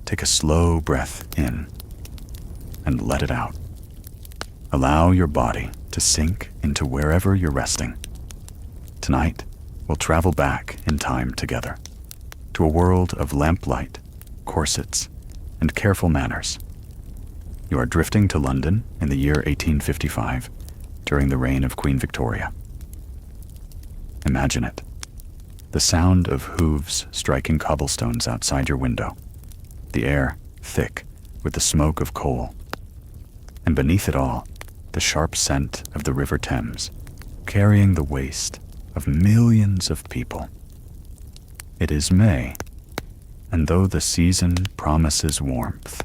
take a slow breath in and let it out. Allow your body to sink into wherever you're resting. Tonight, we'll travel back in time together to a world of lamplight, corsets, and careful manners. You are drifting to London in the year 1855 during the reign of Queen Victoria. Imagine it. The sound of hooves striking cobblestones outside your window, the air thick with the smoke of coal, and beneath it all, the sharp scent of the River Thames, carrying the waste of millions of people. It is May, and though the season promises warmth,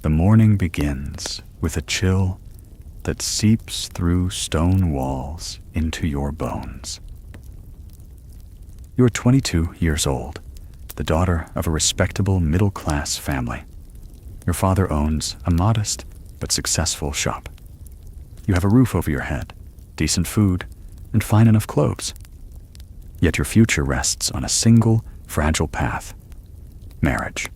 the morning begins with a chill that seeps through stone walls into your bones. You are 22 years old, the daughter of a respectable middle-class family. Your father owns a modest but successful shop. You have a roof over your head, decent food, and fine enough clothes. Yet your future rests on a single, fragile path: marriage.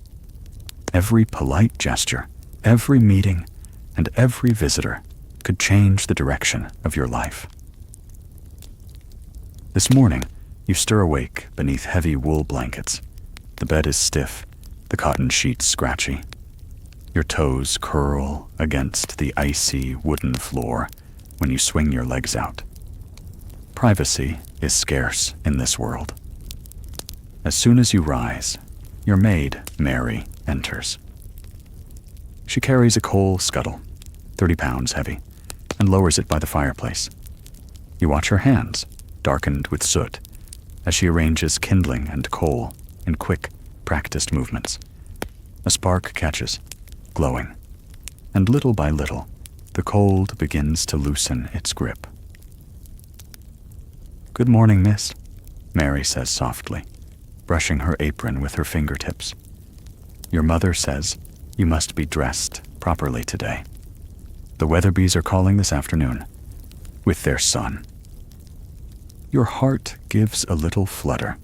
Every polite gesture, every meeting, and every visitor could change the direction of your life. This morning, you stir awake beneath heavy wool blankets. The bed is stiff, the cotton sheets scratchy. Your toes curl against the icy wooden floor when you swing your legs out. Privacy is scarce in this world. As soon as you rise, your maid, Mary, enters. She carries a coal scuttle, 30 pounds heavy, and lowers it by the fireplace. You watch her hands, darkened with soot, as she arranges kindling and coal in quick, practiced movements. A spark catches, glowing, and little by little, the cold begins to loosen its grip. "Good morning, miss," Mary says softly, brushing her apron with her fingertips. Your mother says you must be dressed properly today. The Weatherbees are calling this afternoon with their son. Your heart gives a little flutter.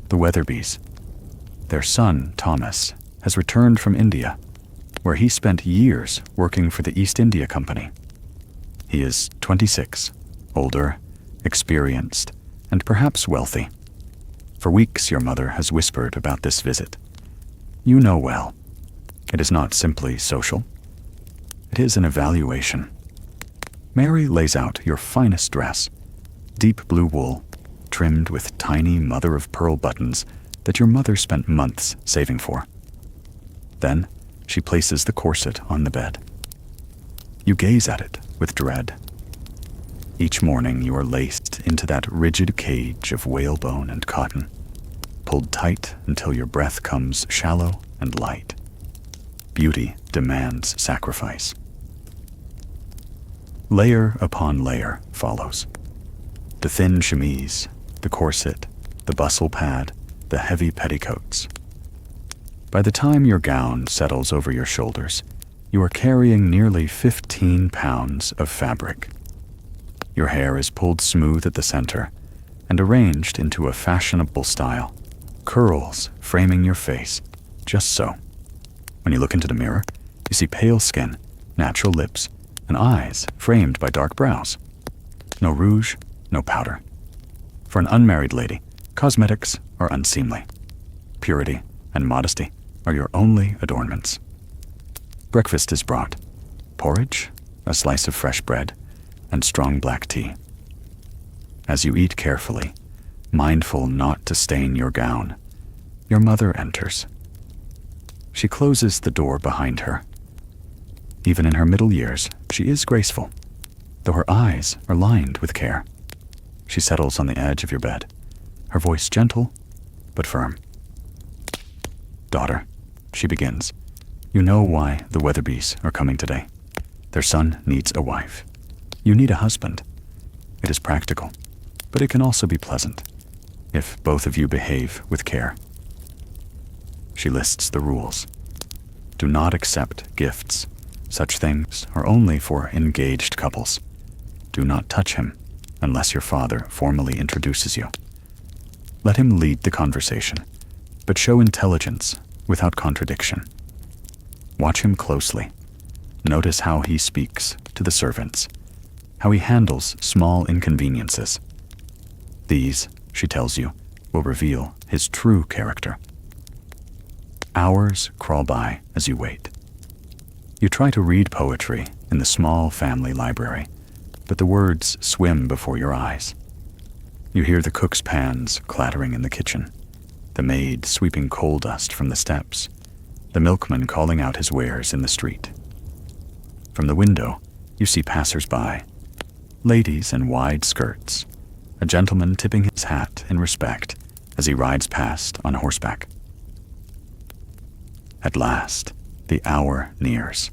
The Weatherbees. Their son, Thomas, has returned from India, where he spent years working for the East India Company. He is 26, older, experienced, and perhaps wealthy. For weeks your mother has whispered about this visit. You know well. It is not simply social. It is an evaluation. Mary lays out your finest dress, deep blue wool, trimmed with tiny mother-of-pearl buttons that your mother spent months saving for. Then she places the corset on the bed. You gaze at it with dread. Each morning you are laced into that rigid cage of whalebone and cotton, pulled tight until your breath comes shallow and light. Beauty demands sacrifice. Layer upon layer follows. The thin chemise, the corset, the bustle pad, the heavy petticoats. By the time your gown settles over your shoulders, you are carrying nearly 15 pounds of fabric. Your hair is pulled smooth at the center and arranged into a fashionable style, curls framing your face, just so. When you look into the mirror, you see pale skin, natural lips, and eyes framed by dark brows. No rouge, no powder. For an unmarried lady, cosmetics are unseemly. Purity and modesty are your only adornments. Breakfast is brought: porridge, a slice of fresh bread, and strong black tea. As you eat carefully, mindful not to stain your gown, your mother enters. She closes the door behind her. Even in her middle years, she is graceful, though her eyes are lined with care. She settles on the edge of your bed, her voice gentle but firm. "Daughter," she begins, "you know why the Weatherbees are coming today. Their son needs a wife. You need a husband. It is practical, but it can also be pleasant, if both of you behave with care." She lists the rules. Do not accept gifts. Such things are only for engaged couples. Do not touch him unless your father formally introduces you. Let him lead the conversation, but show intelligence without contradiction. Watch him closely. Notice how he speaks to the servants, how he handles small inconveniences. These, she tells you, will reveal his true character. Hours crawl by as you wait. You try to read poetry in the small family library, but the words swim before your eyes. You hear the cook's pans clattering in the kitchen, the maid sweeping coal dust from the steps, the milkman calling out his wares in the street. From the window, you see passers-by, ladies in wide skirts, a gentleman tipping his hat in respect as he rides past on horseback. At last, the hour nears.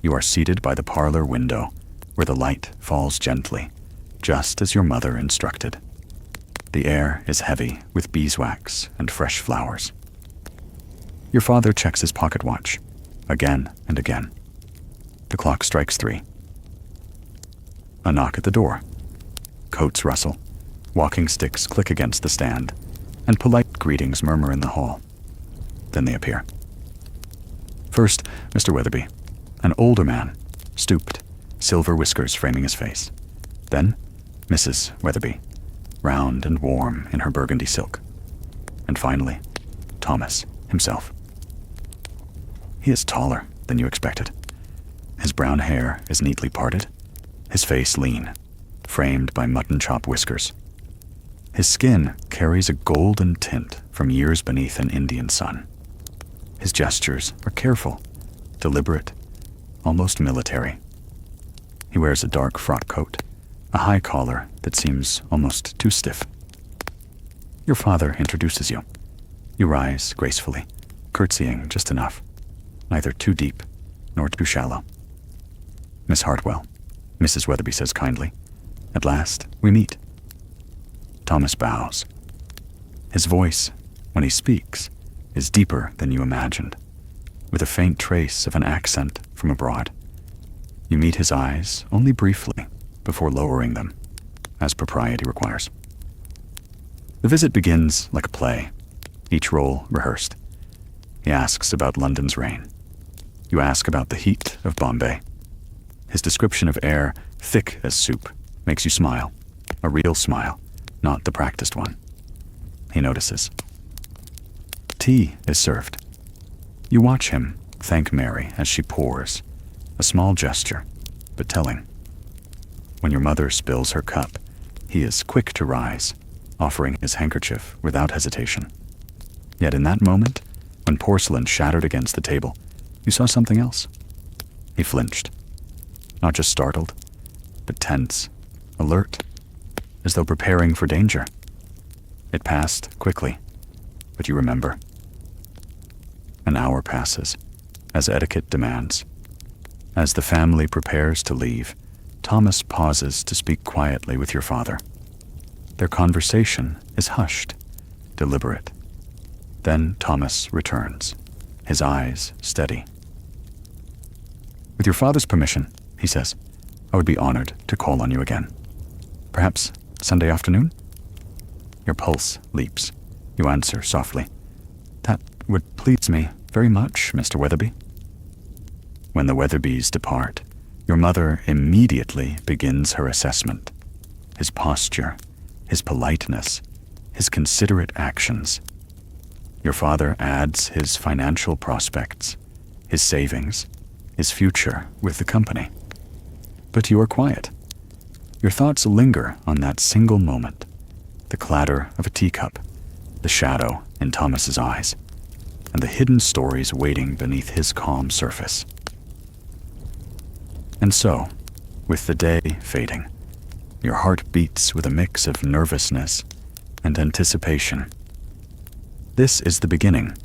You are seated by the parlor window, where the light falls gently, just as your mother instructed. The air is heavy with beeswax and fresh flowers. Your father checks his pocket watch, again and again. The clock strikes 3. A knock at the door. Coats rustle, walking sticks click against the stand, and polite greetings murmur in the hall. Then they appear. First, Mr. Weatherby, an older man, stooped, silver whiskers framing his face. Then, Mrs. Weatherby, round and warm in her burgundy silk. And finally, Thomas himself. He is taller than you expected. His brown hair is neatly parted, his face lean, framed by mutton chop whiskers. His skin carries a golden tint from years beneath an Indian sun. His gestures are careful, deliberate, almost military. He wears a dark frock coat, a high collar that seems almost too stiff. Your father introduces you. You rise gracefully, curtsying just enough, neither too deep nor too shallow. Miss Hartwell, Mrs. Weatherby says kindly. At last, we meet. Thomas bows. His voice, when he speaks, is deeper than you imagined, with a faint trace of an accent from abroad. You meet his eyes only briefly before lowering them, as propriety requires. The visit begins like a play, each role rehearsed. He asks about London's rain. You ask about the heat of Bombay. His description of air thick as soup makes you smile, a real smile, not the practiced one. He notices. Tea is served. You watch him thank Mary as she pours, a small gesture, but telling. When your mother spills her cup, he is quick to rise, offering his handkerchief without hesitation. Yet in that moment, when porcelain shattered against the table, you saw something else. He flinched, not just startled, but tense, alert, as though preparing for danger. It passed quickly, but you remember. An hour passes, as etiquette demands. As the family prepares to leave, Thomas pauses to speak quietly with your father. Their conversation is hushed, deliberate. Then Thomas returns, his eyes steady. With your father's permission, he says, I would be honored to call on you again. Perhaps Sunday afternoon? Your pulse leaps. You answer softly. That would please me very much, Mr. Weatherby. When the Weatherbys depart, your mother immediately begins her assessment. His posture, his politeness, his considerate actions. Your father adds his financial prospects, his savings, his future with the company. But you are quiet. Your thoughts linger on that single moment, the clatter of a teacup, the shadow in Thomas's eyes, and the hidden stories waiting beneath his calm surface. And so, with the day fading, your heart beats with a mix of nervousness and anticipation. This is the beginning,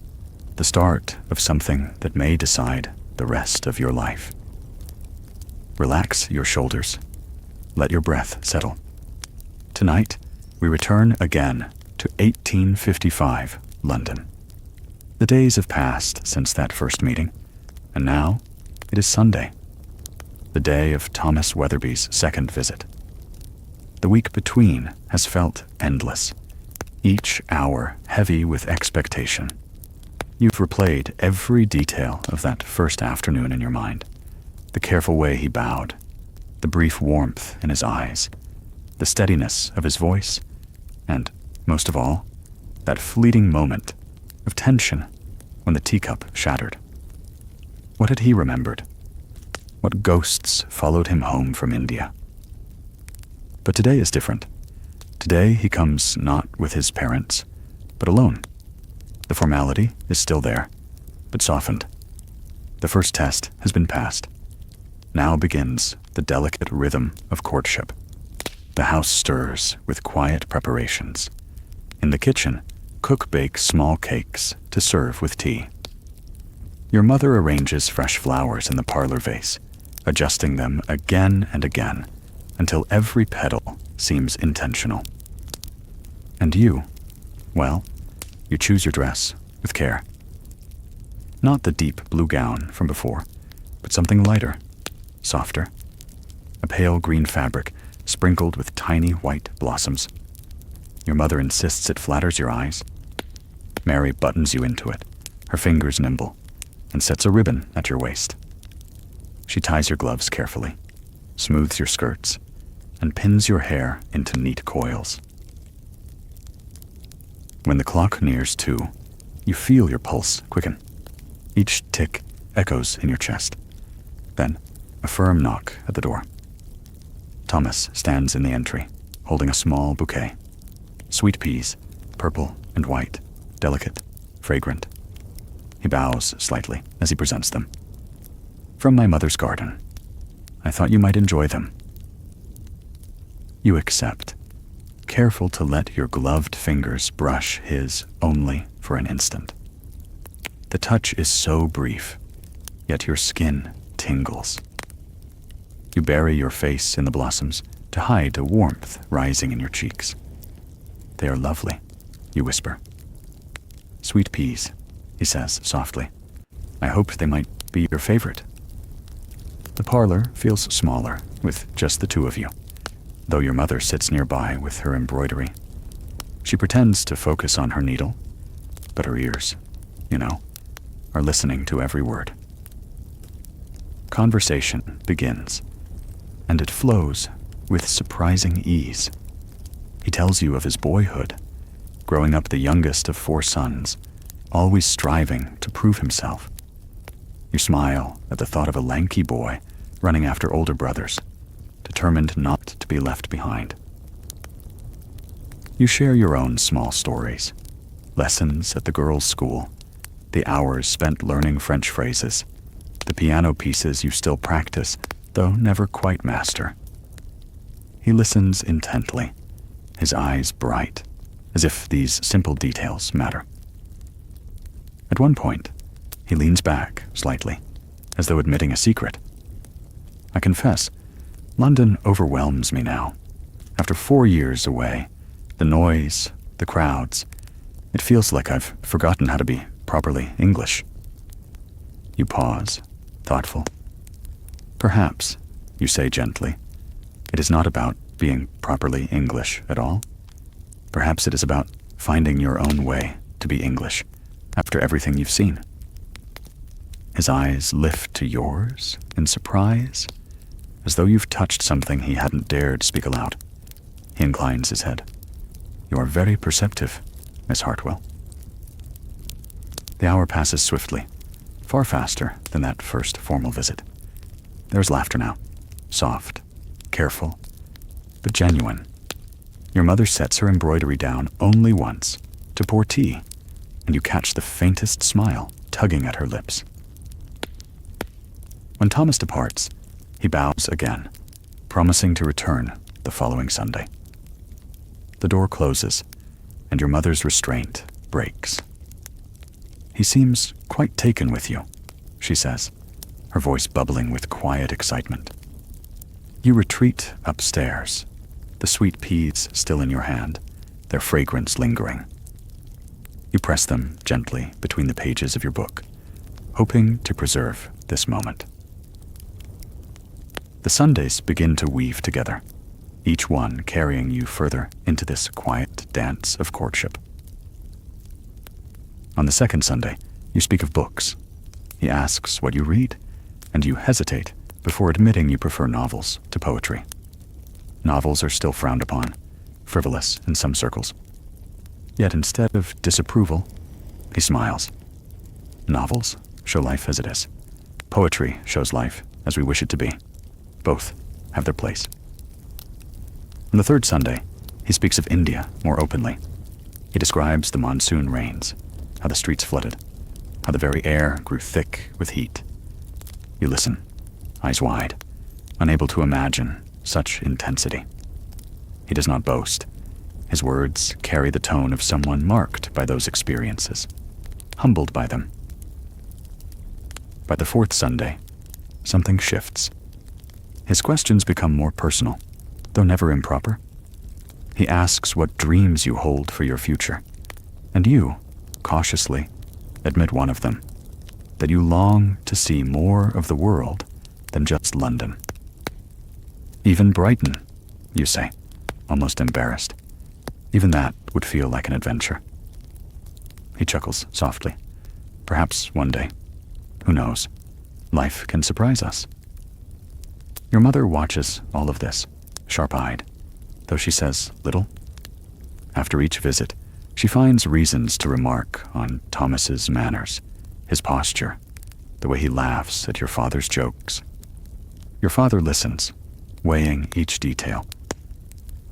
the start of something that may decide the rest of your life. Relax your shoulders. Let your breath settle. Tonight, we return again to 1855, London. The days have passed since that first meeting, and now it is Sunday, the day of Thomas Weatherby's second visit. The week between has felt endless, each hour heavy with expectation. You've replayed every detail of that first afternoon in your mind. The careful way he bowed, the brief warmth in his eyes, the steadiness of his voice, and, most of all, that fleeting moment of tension when the teacup shattered. What had he remembered? What ghosts followed him home from India? But today is different. Today he comes not with his parents, but alone. The formality is still there, but softened. The first test has been passed. Now begins the delicate rhythm of courtship. The house stirs with quiet preparations. In the kitchen, cook bakes small cakes to serve with tea. Your mother arranges fresh flowers in the parlor vase, adjusting them again and again until every petal seems intentional. And you, well, you choose your dress with care. Not the deep blue gown from before, but something lighter, softer, a pale green fabric sprinkled with tiny white blossoms. Your mother insists it flatters your eyes. Mary buttons you into it, her fingers nimble, and sets a ribbon at your waist. She ties your gloves carefully, smooths your skirts, and pins your hair into neat coils. When the clock nears 2, you feel your pulse quicken. Each tick echoes in your chest. Then, a firm knock at the door. Thomas stands in the entry, holding a small bouquet. Sweet peas, purple and white, delicate, fragrant. He bows slightly as he presents them. From my mother's garden. I thought you might enjoy them. You accept, careful to let your gloved fingers brush his only for an instant. The touch is so brief, yet your skin tingles. You bury your face in the blossoms to hide a warmth rising in your cheeks. They are lovely, you whisper. Sweet peas, he says softly. I hoped they might be your favorite. The parlor feels smaller with just the two of you, though your mother sits nearby with her embroidery. She pretends to focus on her needle, but her ears, are listening to every word. Conversation begins, and it flows with surprising ease. He tells you of his boyhood, growing up the youngest of 4 sons, always striving to prove himself. You smile at the thought of a lanky boy running after older brothers, determined not to be left behind. You share your own small stories, lessons at the girls' school, the hours spent learning French phrases, the piano pieces you still practice, though never quite master. He listens intently, his eyes bright, as if these simple details matter. At one point, he leans back slightly, as though admitting a secret. I confess, London overwhelms me now. After 4 years away, the noise, the crowds, it feels like I've forgotten how to be properly English. You pause, thoughtful. Perhaps, you say gently, it is not about being properly English at all. Perhaps it is about finding your own way to be English after everything you've seen. His eyes lift to yours in surprise, as though you've touched something he hadn't dared speak aloud. He inclines his head. You are very perceptive, Miss Hartwell. The hour passes swiftly, far faster than that first formal visit. There's laughter now, soft, careful, but genuine. Your mother sets her embroidery down only once to pour tea, and you catch the faintest smile tugging at her lips. When Thomas departs, he bows again, promising to return the following Sunday. The door closes, and your mother's restraint breaks. He seems quite taken with you, she says, her voice bubbling with quiet excitement. You retreat upstairs, the sweet peas still in your hand, their fragrance lingering. You press them gently between the pages of your book, hoping to preserve this moment. The Sundays begin to weave together, each one carrying you further into this quiet dance of courtship. On the second Sunday, You speak of books. He asks what you read, and you hesitate before admitting you prefer novels to poetry. Novels are still frowned upon, frivolous in some circles. Yet instead of disapproval, he smiles. Novels show life as it is. Poetry shows life as we wish it to be. Both have their place. On the third Sunday, he speaks of India more openly. He describes the monsoon rains, how the streets flooded, how the very air grew thick with heat. You listen, eyes wide, unable to imagine such intensity. He does not boast. His words carry the tone of someone marked by those experiences, humbled by them. By the fourth Sunday, something shifts. His questions become more personal, though never improper. He asks what dreams you hold for your future, and you, cautiously, admit one of them, that you long to see more of the world than just London. Even Brighton, you say, almost embarrassed. Even that would feel like an adventure. He chuckles softly. Perhaps one day, who knows, life can surprise us. Your mother watches all of this, sharp-eyed, though she says little. After each visit, she finds reasons to remark on Thomas's manners, his posture, the way he laughs at your father's jokes. Your father listens, weighing each detail.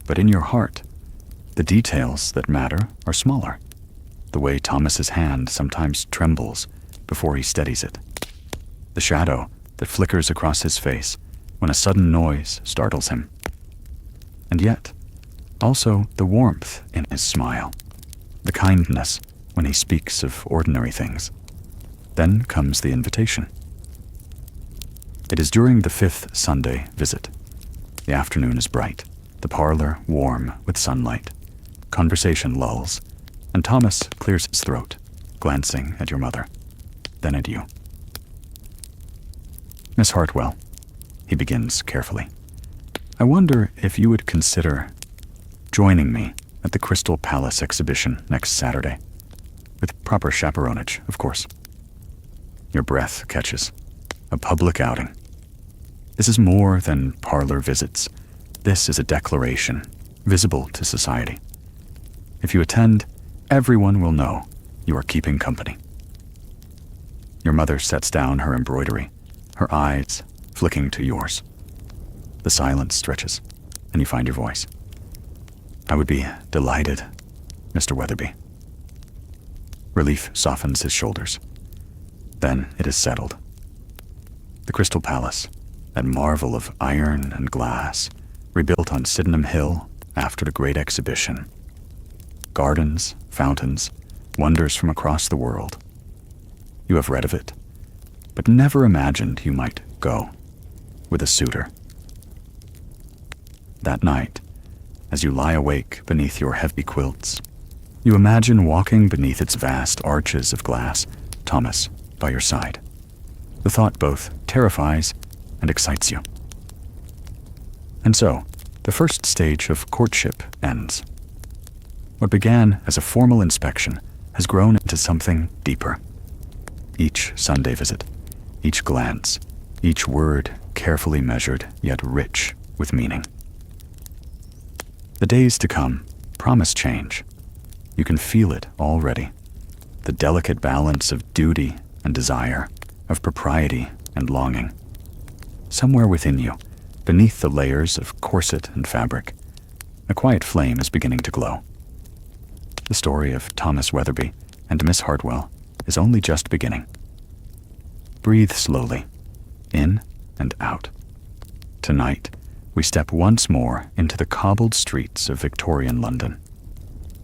But in your heart, the details that matter are smaller. The way Thomas's hand sometimes trembles before he steadies it. The shadow that flickers across his face when a sudden noise startles him. And yet, also the warmth in his smile, the kindness when he speaks of ordinary things. Then comes the invitation. It is during the fifth Sunday visit. The afternoon is bright, the parlor warm with sunlight. Conversation lulls, and Thomas clears his throat, glancing at your mother, then at you. Miss Hartwell, he begins carefully, I wonder if you would consider joining me at the Crystal Palace exhibition next Saturday, with proper chaperonage, of course. Your breath catches. A public outing. This is more than parlor visits. This is a declaration, visible to society. If you attend, everyone will know you are keeping company. Your mother sets down her embroidery, her eyes flicking to yours. The silence stretches, and you find your voice. I would be delighted, Mr. Weatherby. Relief softens his shoulders. Then it is settled. The Crystal Palace, that marvel of iron and glass, rebuilt on Sydenham Hill after the Great Exhibition. Gardens, fountains, wonders from across the world. You have read of it, but never imagined you might go with a suitor. That night, as you lie awake beneath your heavy quilts, you imagine walking beneath its vast arches of glass, Thomas by your side. The thought both terrifies and excites you. And so, the first stage of courtship ends. What began as a formal inspection has grown into something deeper. Each Sunday visit, each glance, each word carefully measured yet rich with meaning. The days to come promise change. You can feel it already. The delicate balance of duty and desire, of propriety and longing. Somewhere within you, beneath the layers of corset and fabric, a quiet flame is beginning to glow. The story of Thomas Weatherby and Miss Hartwell is only just beginning. Breathe slowly, in and out. Tonight, we step once more into the cobbled streets of Victorian London.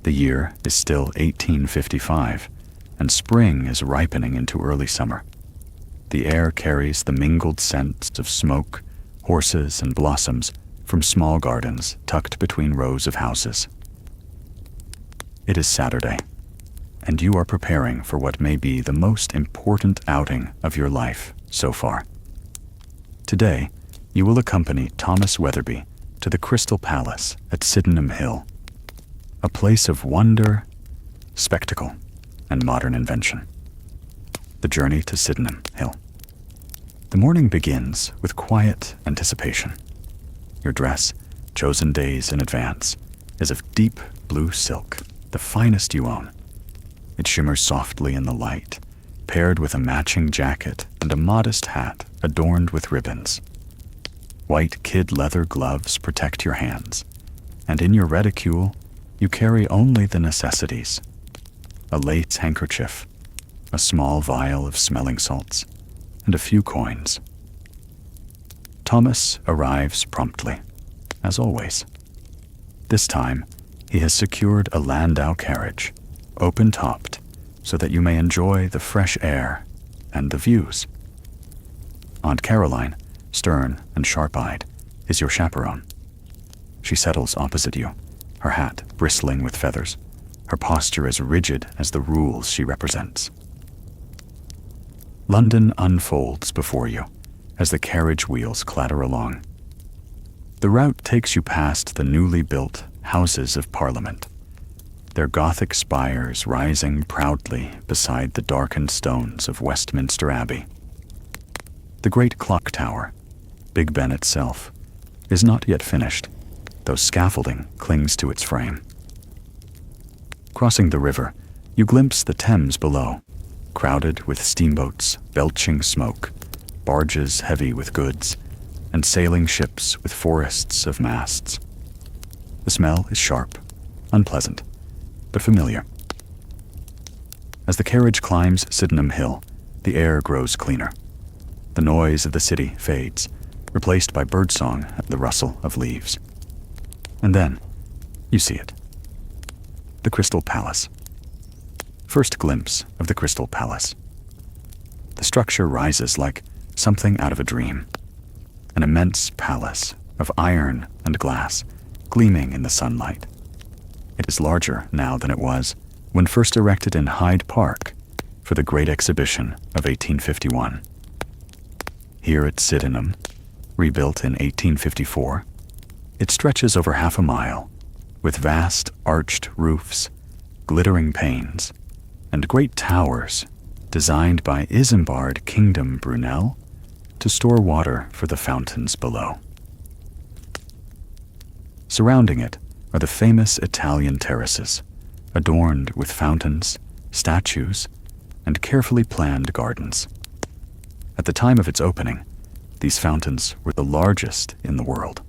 The year is still 1855, and spring is ripening into early summer. The air carries the mingled scents of smoke, horses, and blossoms from small gardens tucked between rows of houses. It is Saturday, and you are preparing for what may be the most important outing of your life so far. Today, you will accompany Thomas Weatherby to the Crystal Palace at Sydenham Hill, a place of wonder, spectacle, and modern invention. the journey to Sydenham Hill. The morning begins with quiet anticipation. Your dress, chosen days in advance, is of deep blue silk, the finest you own. It shimmers softly in the light, paired with a matching jacket and a modest hat adorned with ribbons. White kid leather gloves protect your hands, and in your reticule you carry only the necessities: a lace handkerchief, a small vial of smelling salts, and a few coins. Thomas arrives promptly, as always. This time, he has secured a landau carriage, open-topped, so that you may enjoy the fresh air and the views. Aunt Caroline, stern and sharp-eyed, is your chaperone. She settles opposite you, her hat bristling with feathers, her posture as rigid as the rules she represents. London unfolds before you as the carriage wheels clatter along. The route takes you past the newly built Houses of Parliament, their Gothic spires rising proudly beside the darkened stones of Westminster Abbey. The great clock tower, Big Ben itself, is not yet finished, though scaffolding clings to its frame. Crossing the river, you glimpse the Thames below, crowded with steamboats belching smoke, barges heavy with goods, and sailing ships with forests of masts. The smell is sharp, unpleasant, but familiar. As the carriage climbs Sydenham Hill, the air grows cleaner. The noise of the city fades, replaced by birdsong and the rustle of leaves. And then, you see it. The Crystal Palace. First glimpse of the Crystal Palace. The structure rises like something out of a dream. An immense palace of iron and glass, gleaming in the sunlight. It is larger now than it was when first erected in Hyde Park for the Great Exhibition of 1851. Here at Sydenham, rebuilt in 1854, it stretches over half a mile, with vast arched roofs, glittering panes, and great towers designed by Isambard Kingdom Brunel to store water for the fountains below. Surrounding it are the famous Italian terraces, adorned with fountains, statues, and carefully planned gardens. At the time of its opening, these fountains were the largest in the world,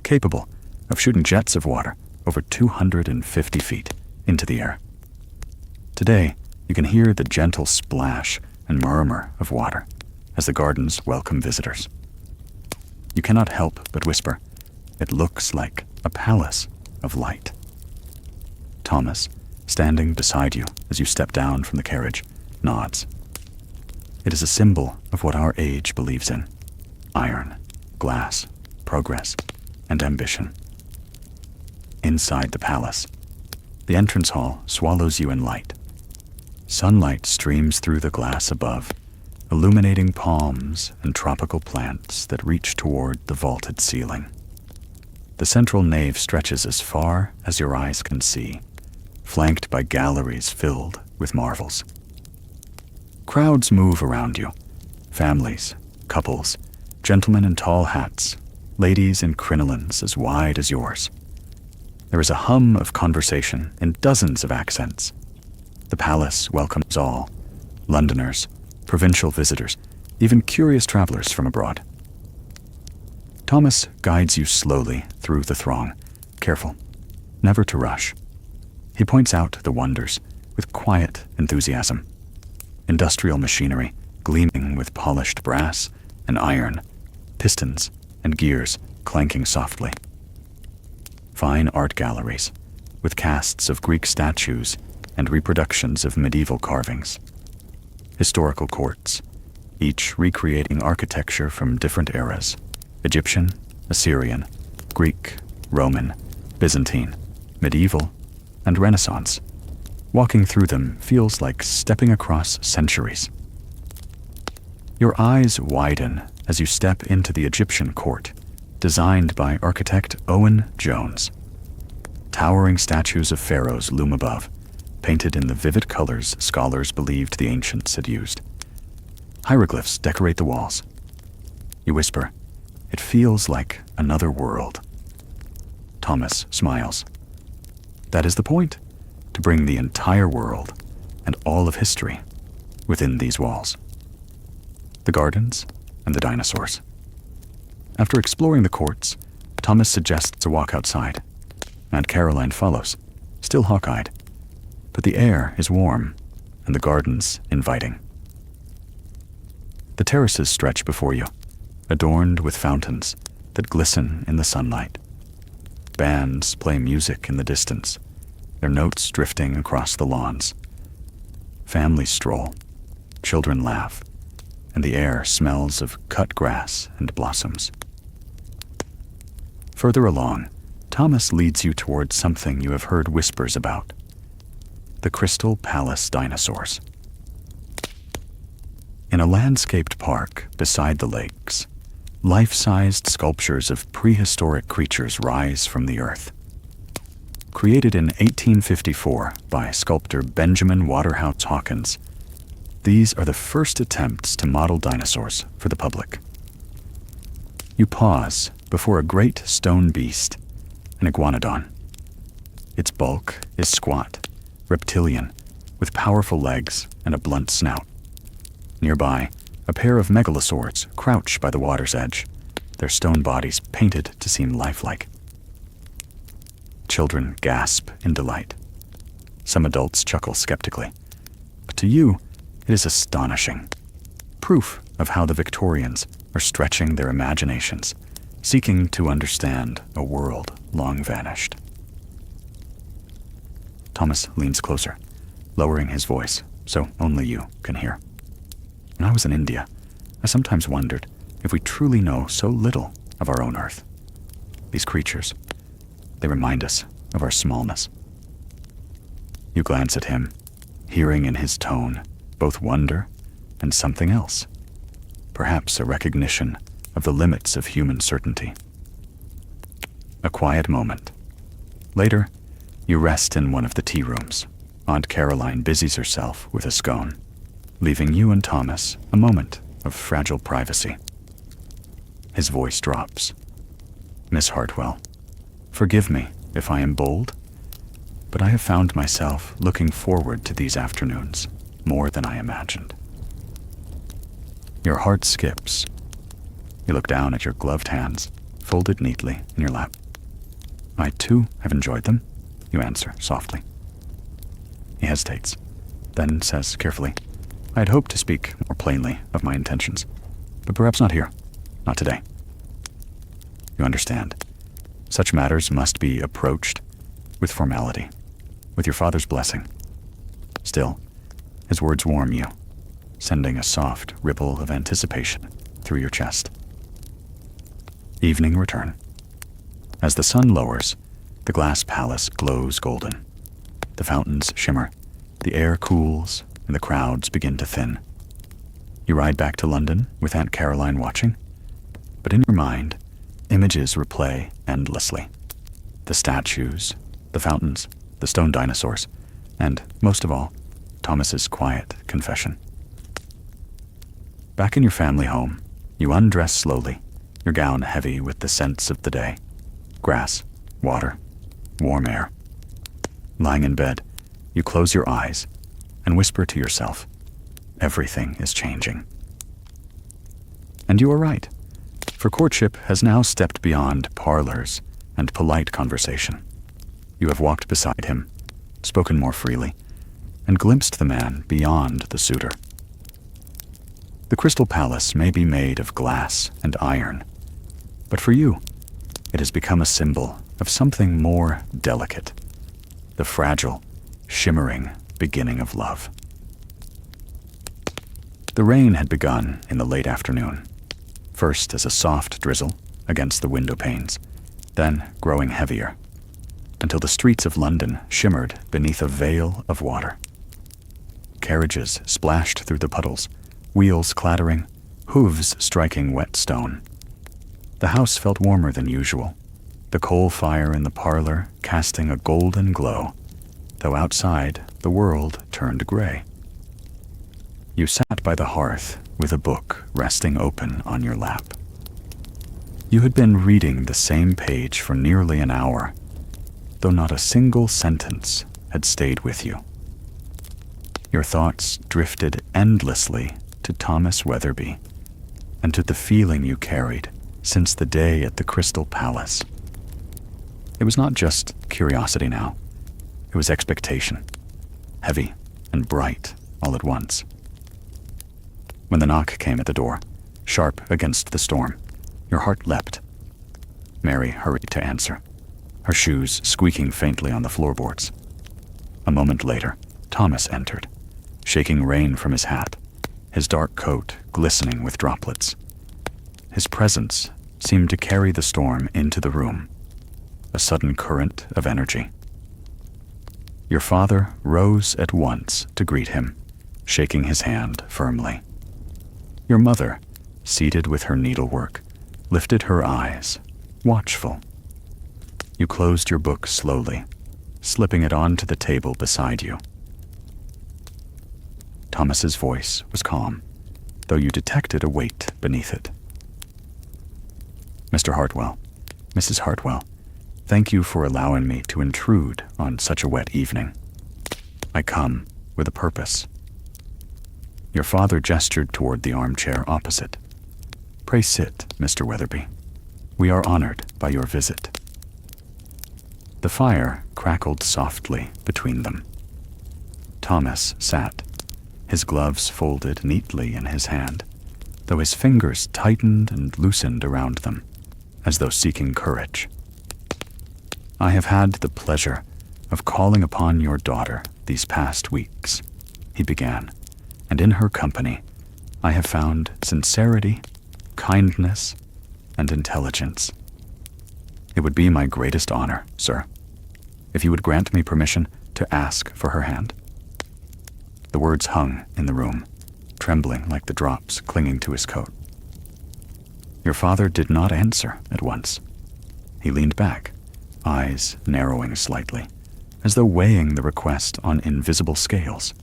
capable of shooting jets of water over 250 feet into the air. Today, you can hear the gentle splash and murmur of water as the gardens welcome visitors. You cannot help but whisper, "It looks like a palace of light." Thomas, standing beside you as you step down from the carriage, nods. It is a symbol of what our age believes in: iron, glass, progress, and ambition. Inside the palace, the entrance hall swallows you in light. Sunlight streams through the glass above, illuminating palms and tropical plants that reach toward the vaulted ceiling. The central nave stretches as far as your eyes can see, flanked by galleries filled with marvels. Crowds move around you, families, couples, gentlemen in tall hats, ladies in crinolines as wide as yours. There is a hum of conversation in dozens of accents. The palace welcomes all, Londoners, provincial visitors, even curious travelers from abroad. Thomas guides you slowly through the throng, careful, never to rush. He points out the wonders with quiet enthusiasm. Industrial machinery gleaming with polished brass and iron, pistons and gears clanking softly. Fine art galleries with casts of Greek statues and reproductions of medieval carvings. Historical courts, each recreating architecture from different eras: Egyptian, Assyrian, Greek, Roman, Byzantine, medieval, and Renaissance. Walking through them feels like stepping across centuries. Your eyes widen as you step into the Egyptian court, designed by architect Owen Jones. Towering statues of pharaohs loom above, painted in the vivid colors scholars believed the ancients had used: Hieroglyphs decorate the walls. You whisper, "It feels like another world." Thomas smiles. That is the point, to bring the entire world and all of history within these walls. The gardens and the dinosaurs. After exploring the courts, Thomas suggests a walk outside. Aunt Caroline follows, still hawk-eyed. But the air is warm and the gardens inviting. The terraces stretch before you, adorned with fountains that glisten in the sunlight. Bands play music in the distance, their notes drifting across the lawns. Families stroll, children laugh, and the air smells of cut grass and blossoms. Further along, Thomas leads you towards something you have heard whispers about: the Crystal Palace dinosaurs. In a landscaped park beside the lakes, life-sized sculptures of prehistoric creatures rise from the earth. Created in 1854 by sculptor Benjamin Waterhouse Hawkins, these are the first attempts to model dinosaurs for the public. You pause before a great stone beast, an iguanodon. Its bulk is squat, reptilian, with powerful legs and a blunt snout. Nearby, a pair of megalosaurs crouch by the water's edge, their stone bodies painted to seem lifelike. Children gasp in delight. Some adults chuckle skeptically. But to you, it is astonishing. Proof of how the Victorians are stretching their imaginations, seeking to understand a world long vanished. Thomas leans closer, lowering his voice so only you can hear. When I was in India, I sometimes wondered if we truly know so little of our own Earth. These creatures, they remind us of our smallness. You glance at him, hearing in his tone both wonder and something else, perhaps a recognition of the limits of human certainty. A quiet moment. Later, you rest in one of the tea rooms. Aunt Caroline busies herself with a scone, leaving you and Thomas a moment of fragile privacy. His voice drops. "Miss Hartwell, forgive me if I am bold, but I have found myself looking forward to these afternoons more than I imagined." Your heart skips. You look down at your gloved hands, folded neatly in your lap. "I too have enjoyed them," you answer softly. He hesitates, then says carefully, "I had hoped to speak more plainly of my intentions, but perhaps not here, not today." You understand. Such matters must be approached with formality, with your father's blessing. Still, his words warm you, sending a soft ripple of anticipation through your chest. Evening return. As the sun lowers, the glass palace glows golden. The fountains shimmer, the air cools, and the crowds begin to thin. You ride back to London with Aunt Caroline watching, but in your mind, images replay endlessly. The statues, the fountains, the stone dinosaurs, and, most of all, Thomas's quiet confession. Back in your family home, you undress slowly, your gown heavy with the scents of the day. Grass, water, warm air. Lying in bed, you close your eyes and whisper to yourself, "Everything is changing." And you are right, for courtship has now stepped beyond parlors and polite conversation. You have walked beside him, spoken more freely, and glimpsed the man beyond the suitor. The Crystal Palace may be made of glass and iron, but for you, it has become a symbol of something more delicate, the fragile, shimmering beginning of love. The rain had begun in the late afternoon, first as a soft drizzle against the window panes, then growing heavier, until the streets of London shimmered beneath a veil of water. Carriages splashed through the puddles, wheels clattering, hooves striking wet stone. The house felt warmer than usual, the coal fire in the parlor casting a golden glow, though outside the world turned gray. You sat by the hearth, with a book resting open on your lap. You had been reading the same page for nearly an hour, though not a single sentence had stayed with you. Your thoughts drifted endlessly to Thomas Weatherby and to the feeling you carried since the day at the Crystal Palace. It was not just curiosity now. It was expectation, heavy and bright all at once. When the knock came at the door, sharp against the storm, your heart leapt. Mary hurried to answer, her shoes squeaking faintly on the floorboards. A moment later, Thomas entered, shaking rain from his hat, his dark coat glistening with droplets. His presence seemed to carry the storm into the room, a sudden current of energy. Your father rose at once to greet him, shaking his hand firmly. Your mother, seated with her needlework, lifted her eyes, watchful. You closed your book slowly, slipping it onto the table beside you. Thomas's voice was calm, though you detected a weight beneath it. Mr. Hartwell, Mrs. Hartwell, thank you for allowing me to intrude on such a wet evening. I come with a purpose. Your father gestured toward the armchair opposite. Pray sit, Mr. Weatherby. We are honored by your visit. The fire crackled softly between them. Thomas sat, his gloves folded neatly in his hand, though his fingers tightened and loosened around them, as though seeking courage. I have had the pleasure of calling upon your daughter these past weeks, he began, and in her company I have found sincerity, kindness, and intelligence. It would be my greatest honor, sir, if you would grant me permission to ask for her hand. The words hung in the room, trembling like the drops clinging to his coat. Your father did not answer at once. He leaned back, eyes narrowing slightly, as though weighing the request on invisible scales.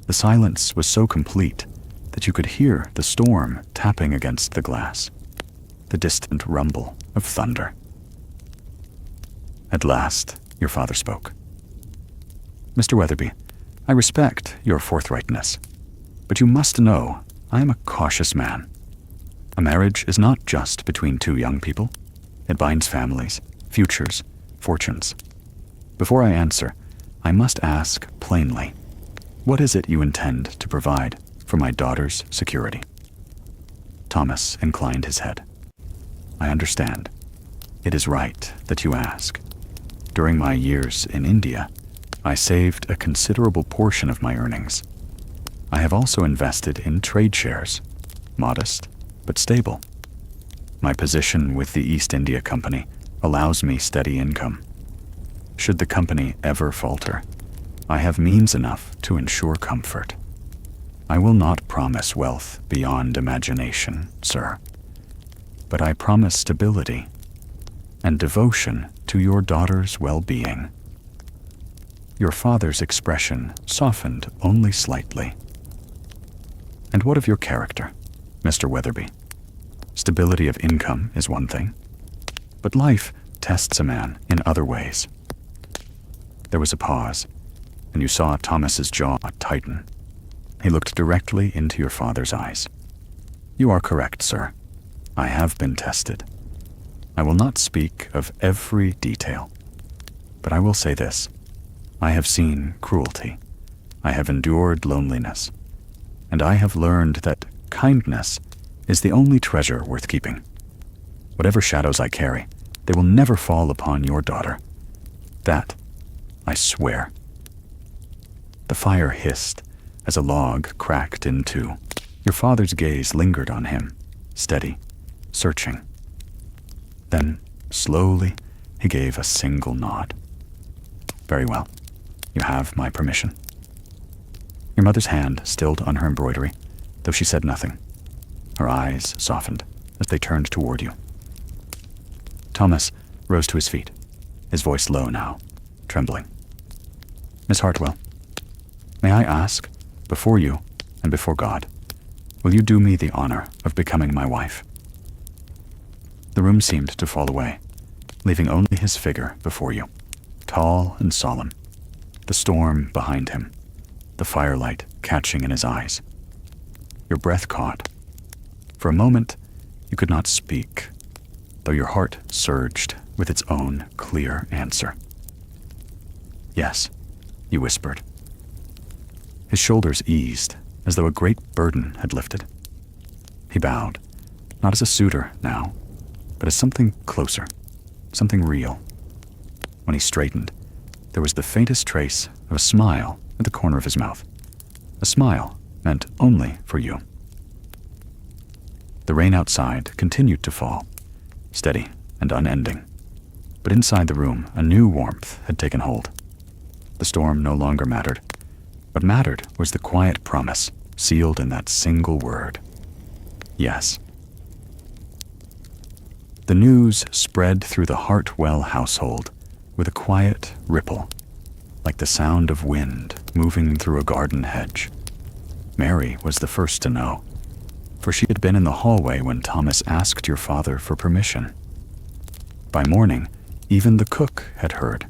The silence was so complete that you could hear the storm tapping against the glass, the distant rumble of thunder. At last, your father spoke. Mr. Weatherby, I respect your forthrightness, but you must know I am a cautious man. A marriage is not just between two young people. It binds families, futures, fortunes. Before I answer, I must ask plainly, what is it you intend to provide for my daughter's security? Thomas inclined his head. I understand. It is right that you ask. During my years in India, I saved a considerable portion of my earnings. I have also invested in trade shares, modest but stable. My position with the East India Company allows me steady income. Should the company ever falter, I have means enough to ensure comfort. I will not promise wealth beyond imagination, sir, but I promise stability and devotion to your daughter's well-being. Your father's expression softened only slightly. And what of your character, Mr. Weatherby? Stability of income is one thing, but life tests a man in other ways. There was a pause, and you saw Thomas's jaw tighten. He looked directly into your father's eyes. You are correct, sir. I have been tested. I will not speak of every detail, but I will say this. I have seen cruelty. I have endured loneliness, and I have learned that kindness is the only treasure worth keeping. Whatever shadows I carry, they will never fall upon your daughter. That, I swear. The fire hissed as a log cracked in two. Your father's gaze lingered on him, steady, searching. Then, slowly, he gave a single nod. Very well. You have my permission. Your mother's hand stilled on her embroidery, though she said nothing. Her eyes softened as they turned toward you. Thomas rose to his feet, his voice low now, trembling. Miss Hartwell, may I ask, before you and before God, Will you do me the honor of becoming my wife?" The room seemed to fall away, leaving only his figure before you, tall and solemn, the storm behind him, the firelight catching in his eyes. Your breath caught. For a moment, you could not speak, though your heart surged with its own clear answer. "Yes," you whispered. His shoulders eased, as though a great burden had lifted. He bowed, not as a suitor now, but as something closer, something real. When he straightened, there was the faintest trace of a smile at the corner of his mouth, a smile meant only for you. The rain outside continued to fall, steady and unending, but inside the room a new warmth had taken hold. The storm no longer mattered. What mattered was the quiet promise sealed in that single word: yes. The news spread through the Hartwell household with a quiet ripple, like the sound of wind moving through a garden hedge. Mary was the first to know, for she had been in the hallway when Thomas asked your father for permission. By morning, even the cook had heard,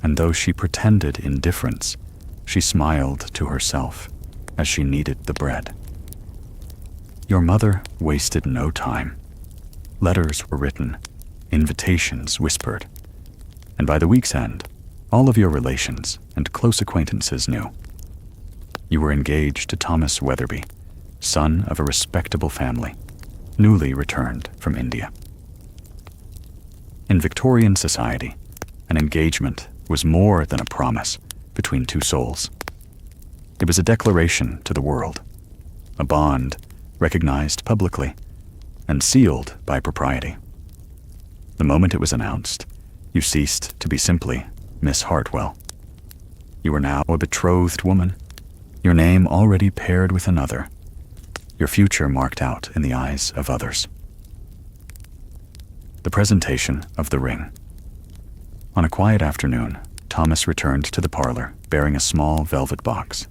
and though she pretended indifference, she smiled to herself as she kneaded the bread. Your mother wasted no time. Letters were written, invitations whispered, and by the week's end, all of your relations and close acquaintances knew. You were engaged to Thomas Weatherby, son of a respectable family, newly returned from India. In Victorian society, an engagement was more than a promise between two souls. It was a declaration to the world, a bond recognized publicly and sealed by propriety. The moment it was announced, you ceased to be simply Miss Hartwell. You were now a betrothed woman, your name already paired with another, your future marked out in the eyes of others. The presentation of the ring. On a quiet afternoon, Thomas returned to the parlor bearing a small velvet box.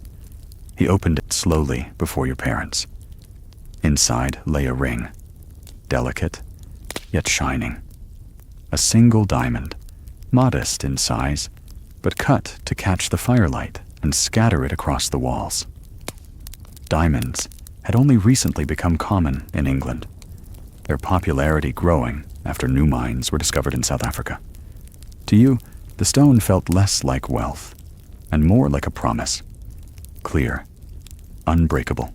He opened it slowly before your parents. Inside lay a ring, delicate yet shining. A single diamond, modest in size, but cut to catch the firelight and scatter it across the walls. Diamonds had only recently become common in England, their popularity growing after new mines were discovered in South Africa. To you, the stone felt less like wealth and more like a promise, clear, unbreakable.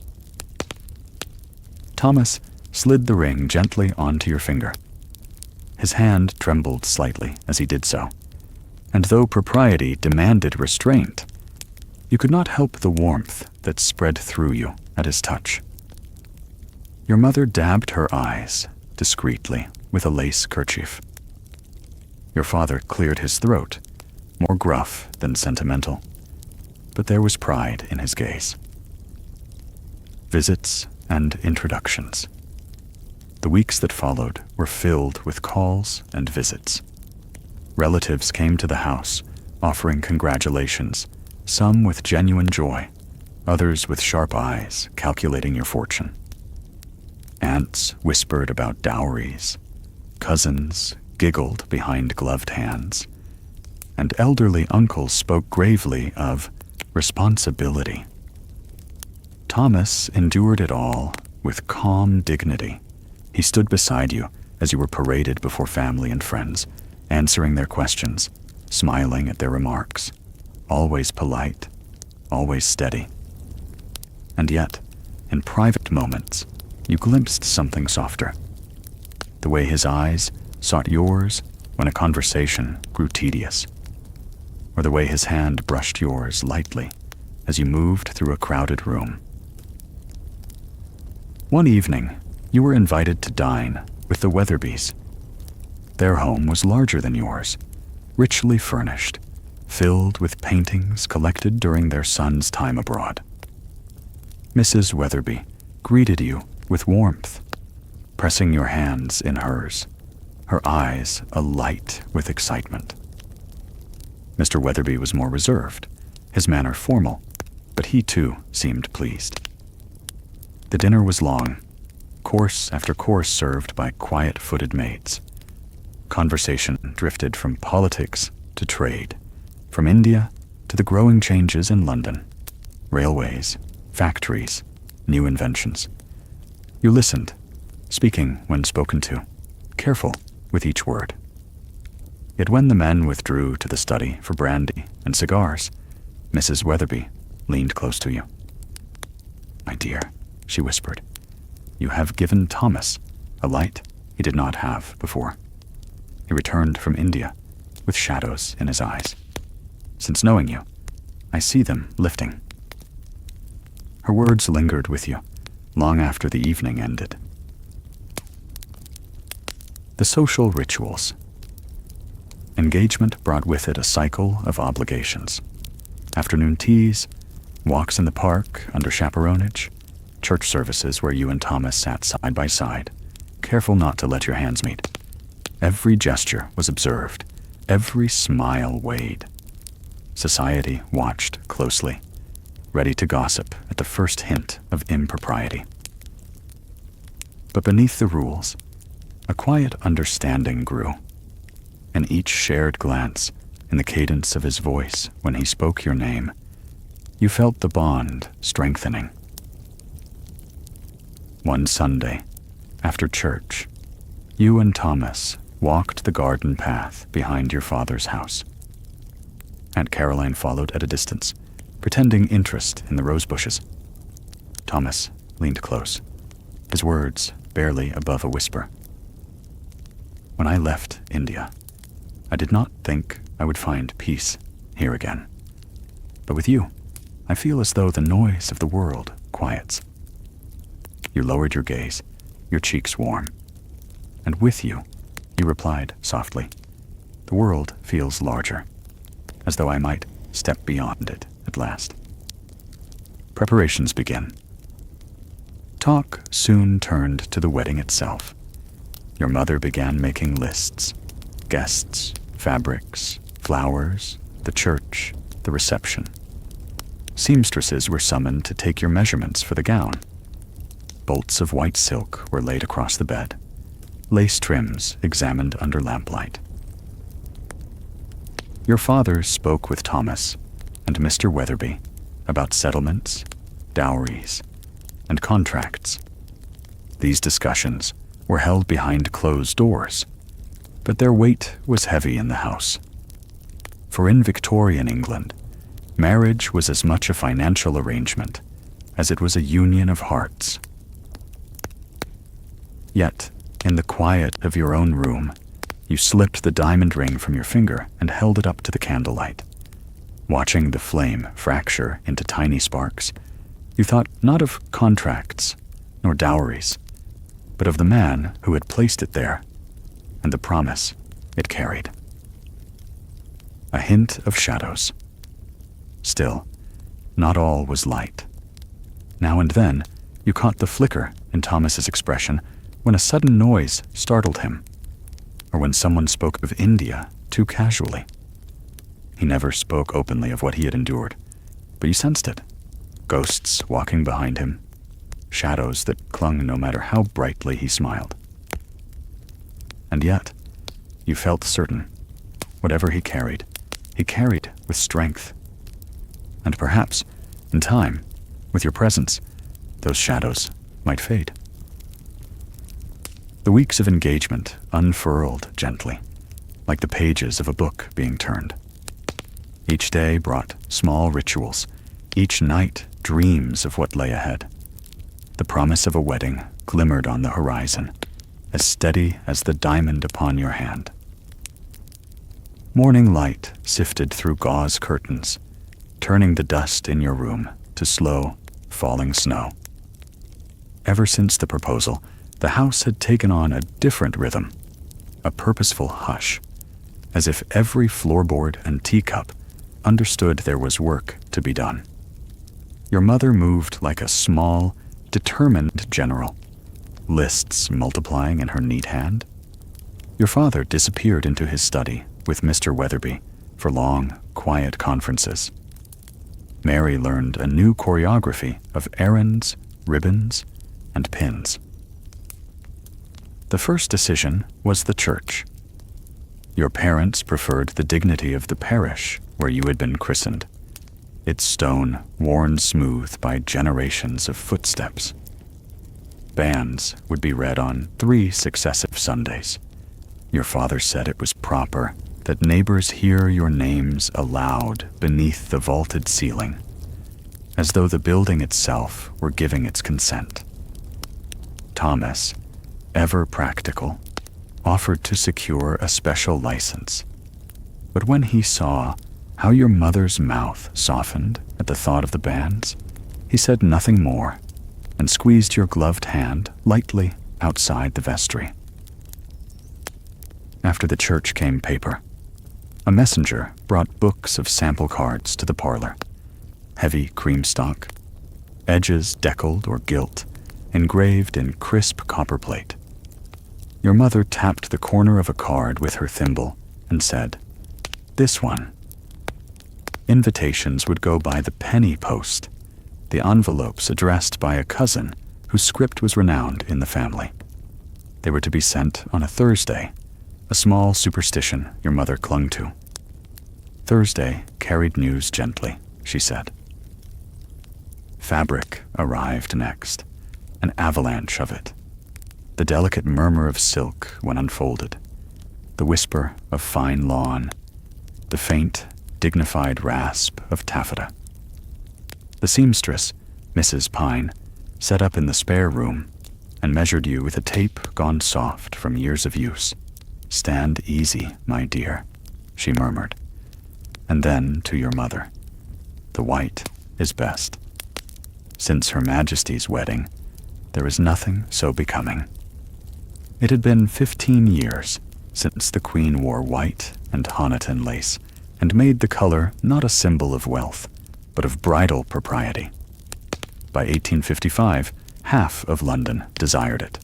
Thomas slid the ring gently onto your finger. His hand trembled slightly as he did so, and though propriety demanded restraint, you could not help the warmth that spread through you at his touch. Your mother dabbed her eyes discreetly with a lace kerchief. Your father cleared his throat, more gruff than sentimental, but there was pride in his gaze. Visits and introductions. The weeks that followed were filled with calls and visits. Relatives came to the house, offering congratulations, some with genuine joy, others with sharp eyes calculating your fortune. Aunts whispered about dowries, cousins giggled behind gloved hands, and elderly uncles spoke gravely of responsibility. Thomas endured it all with calm dignity. He stood beside you as you were paraded before family and friends, answering their questions, smiling at their remarks, always polite, always steady. And yet, in private moments, you glimpsed something softer. The way his eyes sought yours when a conversation grew tedious, or the way his hand brushed yours lightly as you moved through a crowded room. One evening, you were invited to dine with the Weatherbys. Their home was larger than yours, richly furnished, filled with paintings collected during their son's time abroad. Mrs. Weatherby greeted you with warmth, pressing your hands in hers, her eyes alight with excitement. Mr. Weatherby was more reserved, his manner formal, but he too seemed pleased. The dinner was long, course after course served by quiet-footed maids. Conversation drifted from politics to trade, from India to the growing changes in London, railways, factories, new inventions. You listened, speaking when spoken to, careful with each word. Yet when the men withdrew to the study for brandy and cigars, Mrs. Weatherby leaned close to you. "My dear," she whispered, "you have given Thomas a light he did not have before. He returned from India with shadows in his eyes. Since knowing you, I see them lifting." Her words lingered with you long after the evening ended. The social rituals. Engagement brought with it a cycle of obligations. Afternoon teas, walks in the park under chaperonage, church services where you and Thomas sat side by side, careful not to let your hands meet. Every gesture was observed, every smile weighed. Society watched closely, ready to gossip at the first hint of impropriety. But beneath the rules, a quiet understanding grew. In each shared glance, in the cadence of his voice when he spoke your name, you felt the bond strengthening. One Sunday, after church, you and Thomas walked the garden path behind your father's house. Aunt Caroline followed at a distance, pretending interest in the rose bushes. Thomas leaned close, his words barely above a whisper. "When I left India, I did not think I would find peace here again. But with you, I feel as though the noise of the world quiets." You lowered your gaze, your cheeks warm. And with you, you replied softly, "The world feels larger, as though I might step beyond it at last." Preparations begin. Talk soon turned to the wedding itself. Your mother began making lists: guests, fabrics, flowers, the church, the reception. Seamstresses were summoned to take your measurements for the gown. Bolts of white silk were laid across the bed, lace trims examined under lamplight. Your father spoke with Thomas and Mr. Weatherby about settlements, dowries, and contracts. These discussions were held behind closed doors, but their weight was heavy in the house. For in Victorian England, marriage was as much a financial arrangement as it was a union of hearts. Yet, in the quiet of your own room, you slipped the diamond ring from your finger and held it up to the candlelight. Watching the flame fracture into tiny sparks, you thought not of contracts nor dowries, but of the man who had placed it there and the promise it carried. A hint of shadows. Still, not all was light. Now and then, you caught the flicker in Thomas's expression when a sudden noise startled him, or when someone spoke of India too casually. He never spoke openly of what he had endured, but you sensed it. Ghosts walking behind him, shadows that clung no matter how brightly he smiled. And yet, you felt certain, whatever he carried with strength. And perhaps, in time, with your presence, those shadows might fade. The weeks of engagement unfurled gently, like the pages of a book being turned. Each day brought small rituals, each night dreams of what lay ahead. The promise of a wedding glimmered on the horizon, as steady as the diamond upon your hand. Morning light sifted through gauze curtains, turning the dust in your room to slow, falling snow. Ever since the proposal, the house had taken on a different rhythm, a purposeful hush, as if every floorboard and teacup understood there was work to be done. Your mother moved like a small, determined general, lists multiplying in her neat hand. Your father disappeared into his study with Mr. Weatherby for long, quiet conferences. Mary learned a new choreography of errands, ribbons, and pins. The first decision was the church. Your parents preferred the dignity of the parish where you had been christened, its stone worn smooth by generations of footsteps. Banns would be read on 3 successive Sundays. Your father said it was proper that neighbors hear your names aloud beneath the vaulted ceiling, as though the building itself were giving its consent. Thomas, ever practical, offered to secure a special license. But when he saw how your mother's mouth softened at the thought of the banns, he said nothing more and squeezed your gloved hand lightly outside the vestry. After the church came paper. A messenger brought books of sample cards to the parlor, heavy cream stock, edges deckled or gilt, engraved in crisp copperplate. Your mother tapped the corner of a card with her thimble and said, "This one." Invitations would go by the penny post, the envelopes addressed by a cousin whose script was renowned in the family. They were to be sent on a Thursday, a small superstition your mother clung to. Thursday carried news gently, she said. Fabric arrived next, an avalanche of it. The delicate murmur of silk when unfolded, the whisper of fine lawn, the faint, dignified rasp of taffeta. The seamstress, Mrs. Pine, sat up in the spare room and measured you with a tape gone soft from years of use. "Stand easy, my dear," she murmured. And then to your mother, "The white is best. Since Her Majesty's wedding, there is nothing so becoming." It had been 15 years since the Queen wore white and Honiton lace and made the color not a symbol of wealth, but of bridal propriety. By 1855, half of London desired it.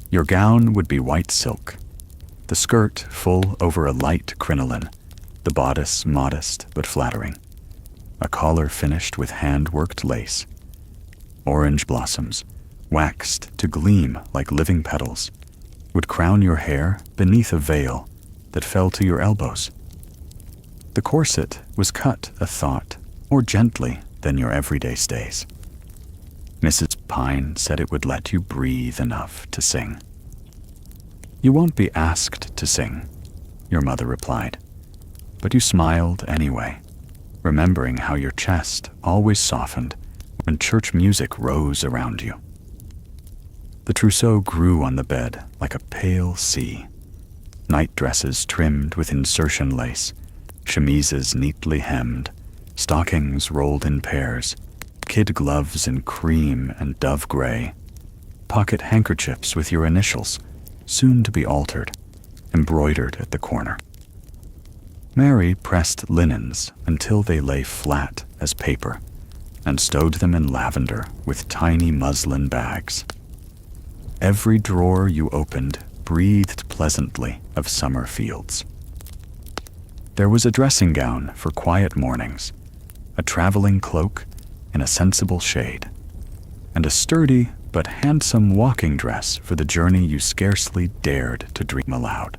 Your gown would be white silk, the skirt full over a light crinoline, the bodice modest but flattering, a collar finished with hand-worked lace. Orange blossoms, waxed to gleam like living petals, would crown your hair beneath a veil that fell to your elbows. The corset was cut a thought more gently than your everyday stays. Mrs. Pine said it would let you breathe enough to sing. "You won't be asked to sing," your mother replied, but you smiled anyway, remembering how your chest always softened when church music rose around you. The trousseau grew on the bed like a pale sea. Night dresses trimmed with insertion lace, chemises neatly hemmed, stockings rolled in pairs, kid gloves in cream and dove gray, pocket handkerchiefs with your initials, soon to be altered, embroidered at the corner. Mary pressed linens until they lay flat as paper and stowed them in lavender with tiny muslin bags. Every drawer you opened breathed pleasantly of summer fields. There was a dressing gown for quiet mornings, a traveling cloak in a sensible shade, and a sturdy but handsome walking dress for the journey you scarcely dared to dream aloud.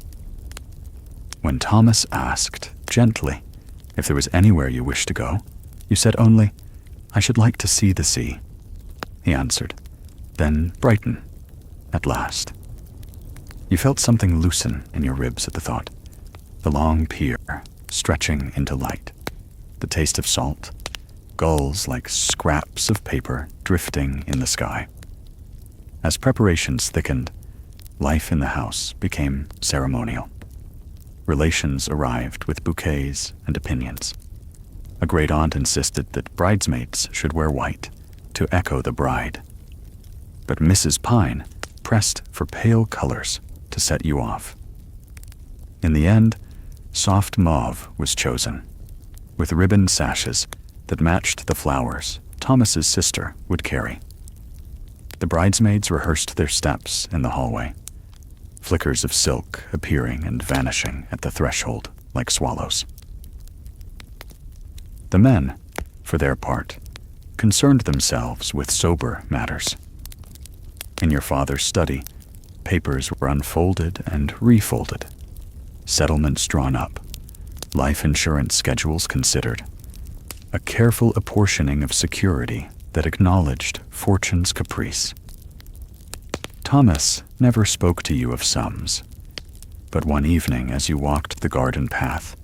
When Thomas asked, gently, if there was anywhere you wished to go, you said only, "I should like to see the sea." He answered, "Then Brighton, at last." You felt something loosen in your ribs at the thought, the long pier stretching into light, the taste of salt, gulls like scraps of paper drifting in the sky. As preparations thickened, life in the house became ceremonial. Relations arrived with bouquets and opinions. A great-aunt insisted that bridesmaids should wear white to echo the bride. But Mrs. Pine pressed for pale colors to set you off. In the end, soft mauve was chosen, with ribbon sashes that matched the flowers Thomas's sister would carry. The bridesmaids rehearsed their steps in the hallway, flickers of silk appearing and vanishing at the threshold like swallows. The men, for their part, concerned themselves with sober matters. In your father's study, papers were unfolded and refolded, settlements drawn up, life insurance schedules considered, a careful apportioning of security that acknowledged fortune's caprice. Thomas never spoke to you of sums, but one evening as you walked the garden path,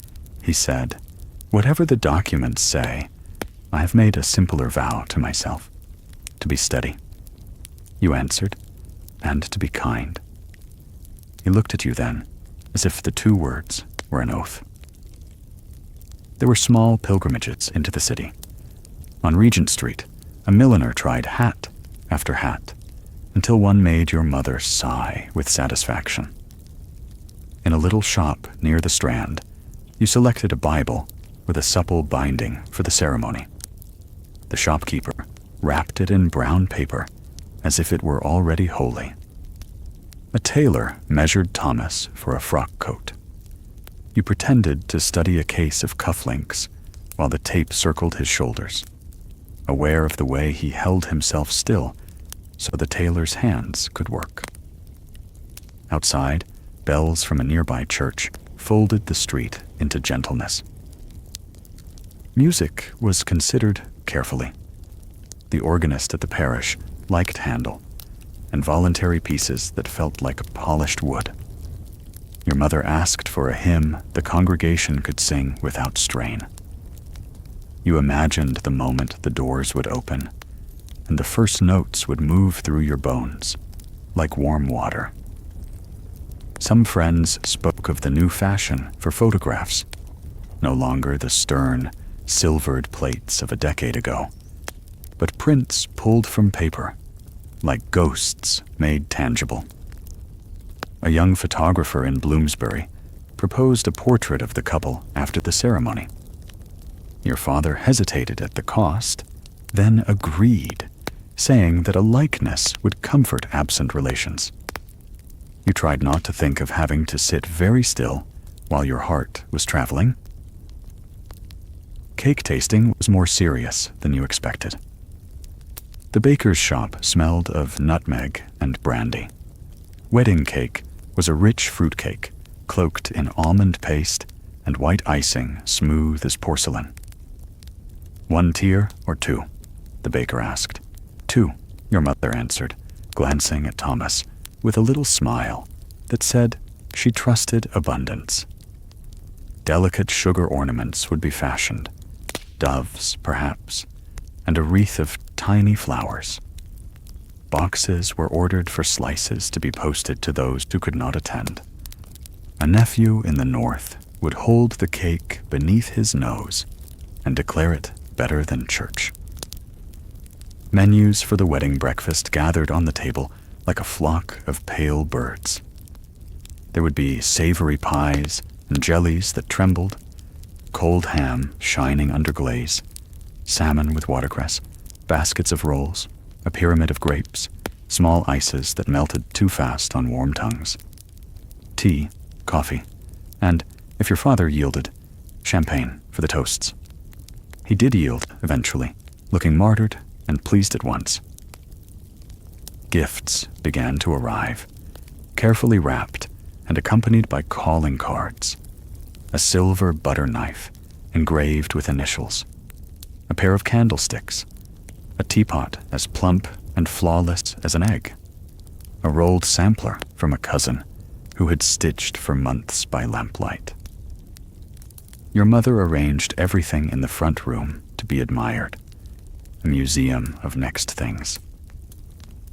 he said, "Whatever the documents say, I have made a simpler vow to myself, to be steady." You answered, "And to be kind." He looked at you then, as if the two words were an oath. There were small pilgrimages into the city. On Regent Street, a milliner tried hat after hat, until one made your mother sigh with satisfaction. In a little shop near the Strand, you selected a Bible with a supple binding for the ceremony. The shopkeeper wrapped it in brown paper as if it were already holy. A tailor measured Thomas for a frock coat. You pretended to study a case of cufflinks while the tape circled his shoulders, aware of the way he held himself still so the tailor's hands could work. Outside, bells from a nearby church folded the street into gentleness. Music was considered carefully. The organist at the parish liked Handel, and voluntary pieces that felt like polished wood. Your mother asked for a hymn the congregation could sing without strain. You imagined the moment the doors would open, and the first notes would move through your bones, like warm water. Some friends spoke of the new fashion for photographs, no longer the stern, silvered plates of a decade ago, but prints pulled from paper, like ghosts made tangible. A young photographer in Bloomsbury proposed a portrait of the couple after the ceremony. Your father hesitated at the cost, then agreed, saying that a likeness would comfort absent relations. You tried not to think of having to sit very still while your heart was traveling. Cake tasting was more serious than you expected. The baker's shop smelled of nutmeg and brandy. Wedding cake was a rich fruit cake, cloaked in almond paste and white icing smooth as porcelain. "One tier or two?" the baker asked. "Two," your mother answered, glancing at Thomas with a little smile that said she trusted abundance. Delicate sugar ornaments would be fashioned, doves, perhaps, and a wreath of tiny flowers. Boxes were ordered for slices to be posted to those who could not attend. A nephew in the north would hold the cake beneath his nose and declare it better than church. Menus for the wedding breakfast gathered on the table like a flock of pale birds. There would be savory pies and jellies that trembled, cold ham shining under glaze, salmon with watercress, baskets of rolls, a pyramid of grapes, small ices that melted too fast on warm tongues. Tea, coffee, and, if your father yielded, champagne for the toasts. He did yield eventually, looking martyred and pleased at once. Gifts began to arrive, carefully wrapped and accompanied by calling cards. A silver butter knife engraved with initials, a pair of candlesticks, a teapot as plump and flawless as an egg, a rolled sampler from a cousin who had stitched for months by lamplight. Your mother arranged everything in the front room to be admired, a museum of next things.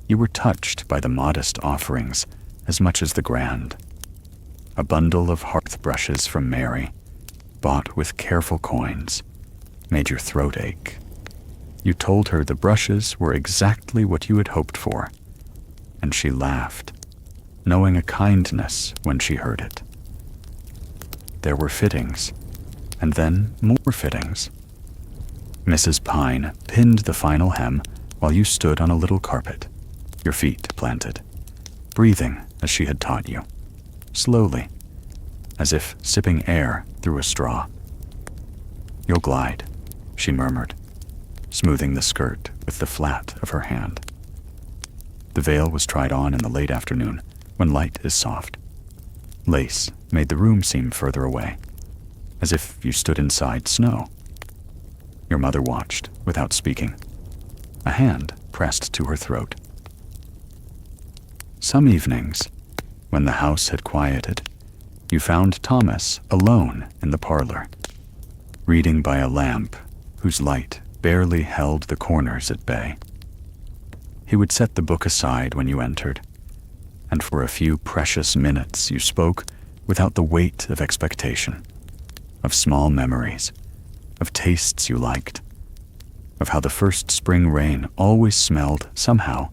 You were touched by the modest offerings as much as the grand. A bundle of hearth brushes from Mary, bought with careful coins, made your throat ache. You told her the brushes were exactly what you had hoped for, and she laughed, knowing a kindness when she heard it. There were fittings, and then more fittings. Mrs. Pine pinned the final hem while you stood on a little carpet, your feet planted, breathing as she had taught you, slowly, as if sipping air through a straw. "You'll glide," she murmured. smoothing the skirt with the flat of her hand. The veil was tried on in the late afternoon, when light is soft. Lace made the room seem further away, as if you stood inside snow. Your mother watched, without speaking, a hand pressed to her throat. Some evenings, when the house had quieted, you found Thomas alone in the parlor, reading by a lamp whose light barely held the corners at bay. He would set the book aside when you entered, and for a few precious minutes you spoke without the weight of expectation, of small memories, of tastes you liked, of how the first spring rain always smelled, somehow,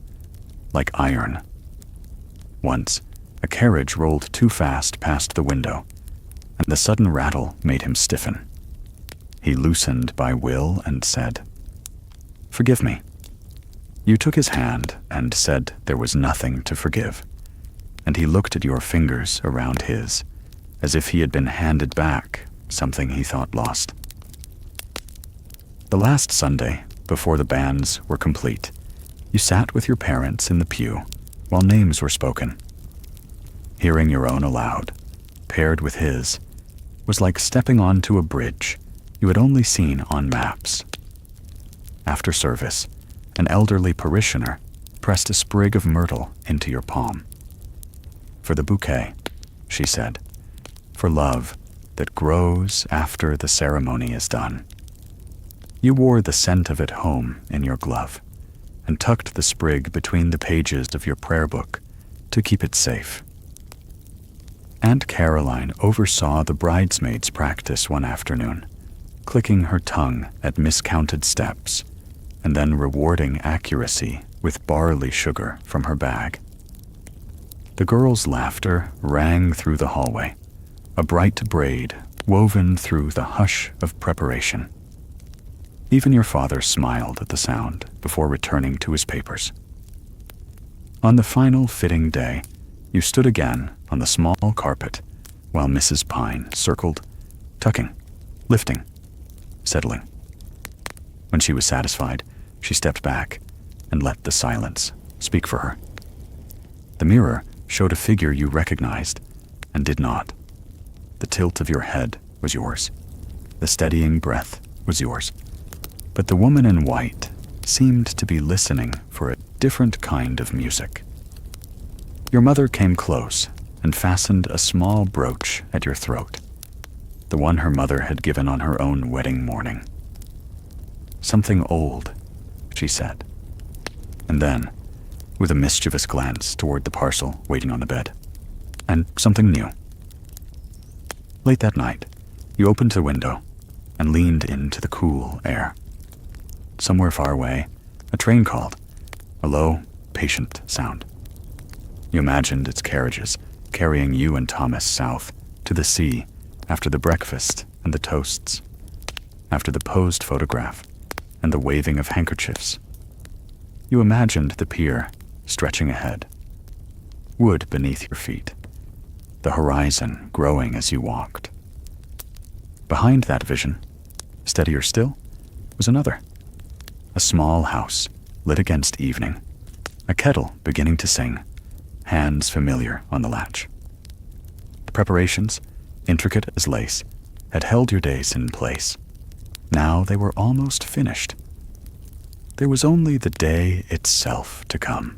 like iron. Once, a carriage rolled too fast past the window, and the sudden rattle made him stiffen. He loosened by will and said, "Forgive me." You took his hand and said there was nothing to forgive, and he looked at your fingers around his, as if he had been handed back something he thought lost. The last Sunday, before the banns were complete, you sat with your parents in the pew while names were spoken. Hearing your own aloud, paired with his, was like stepping onto a bridge you had only seen on maps. After service, an elderly parishioner pressed a sprig of myrtle into your palm. "For the bouquet," she said, "for love that grows after the ceremony is done." You wore the scent of it home in your glove and tucked the sprig between the pages of your prayer book to keep it safe. Aunt Caroline oversaw the bridesmaids' practice one afternoon, clicking her tongue at miscounted steps and then rewarding accuracy with barley sugar from her bag. The girls' laughter rang through the hallway, a bright braid woven through the hush of preparation. Even your father smiled at the sound before returning to his papers. On the final fitting day, you stood again on the small carpet while Mrs. Pine circled, tucking, lifting, settling. When she was satisfied, she stepped back and let the silence speak for her. The mirror showed a figure you recognized and did not. The tilt of your head was yours. The steadying breath was yours. But the woman in white seemed to be listening for a different kind of music. Your mother came close and fastened a small brooch at your throat, the one her mother had given on her own wedding morning. "Something old," she said, and then, with a mischievous glance toward the parcel waiting on the bed, "and something new." Late that night, you opened the window and leaned into the cool air. Somewhere far away, a train called, a low, patient sound. You imagined its carriages carrying you and Thomas south to the sea after the breakfast and the toasts, after the posed photograph and the waving of handkerchiefs. You imagined the pier stretching ahead, wood beneath your feet, the horizon growing as you walked. Behind that vision, steadier still, was another. A small house lit against evening, a kettle beginning to sing, hands familiar on the latch. The preparations, intricate as lace, had held your days in place. Now they were almost finished. There was only the day itself to come.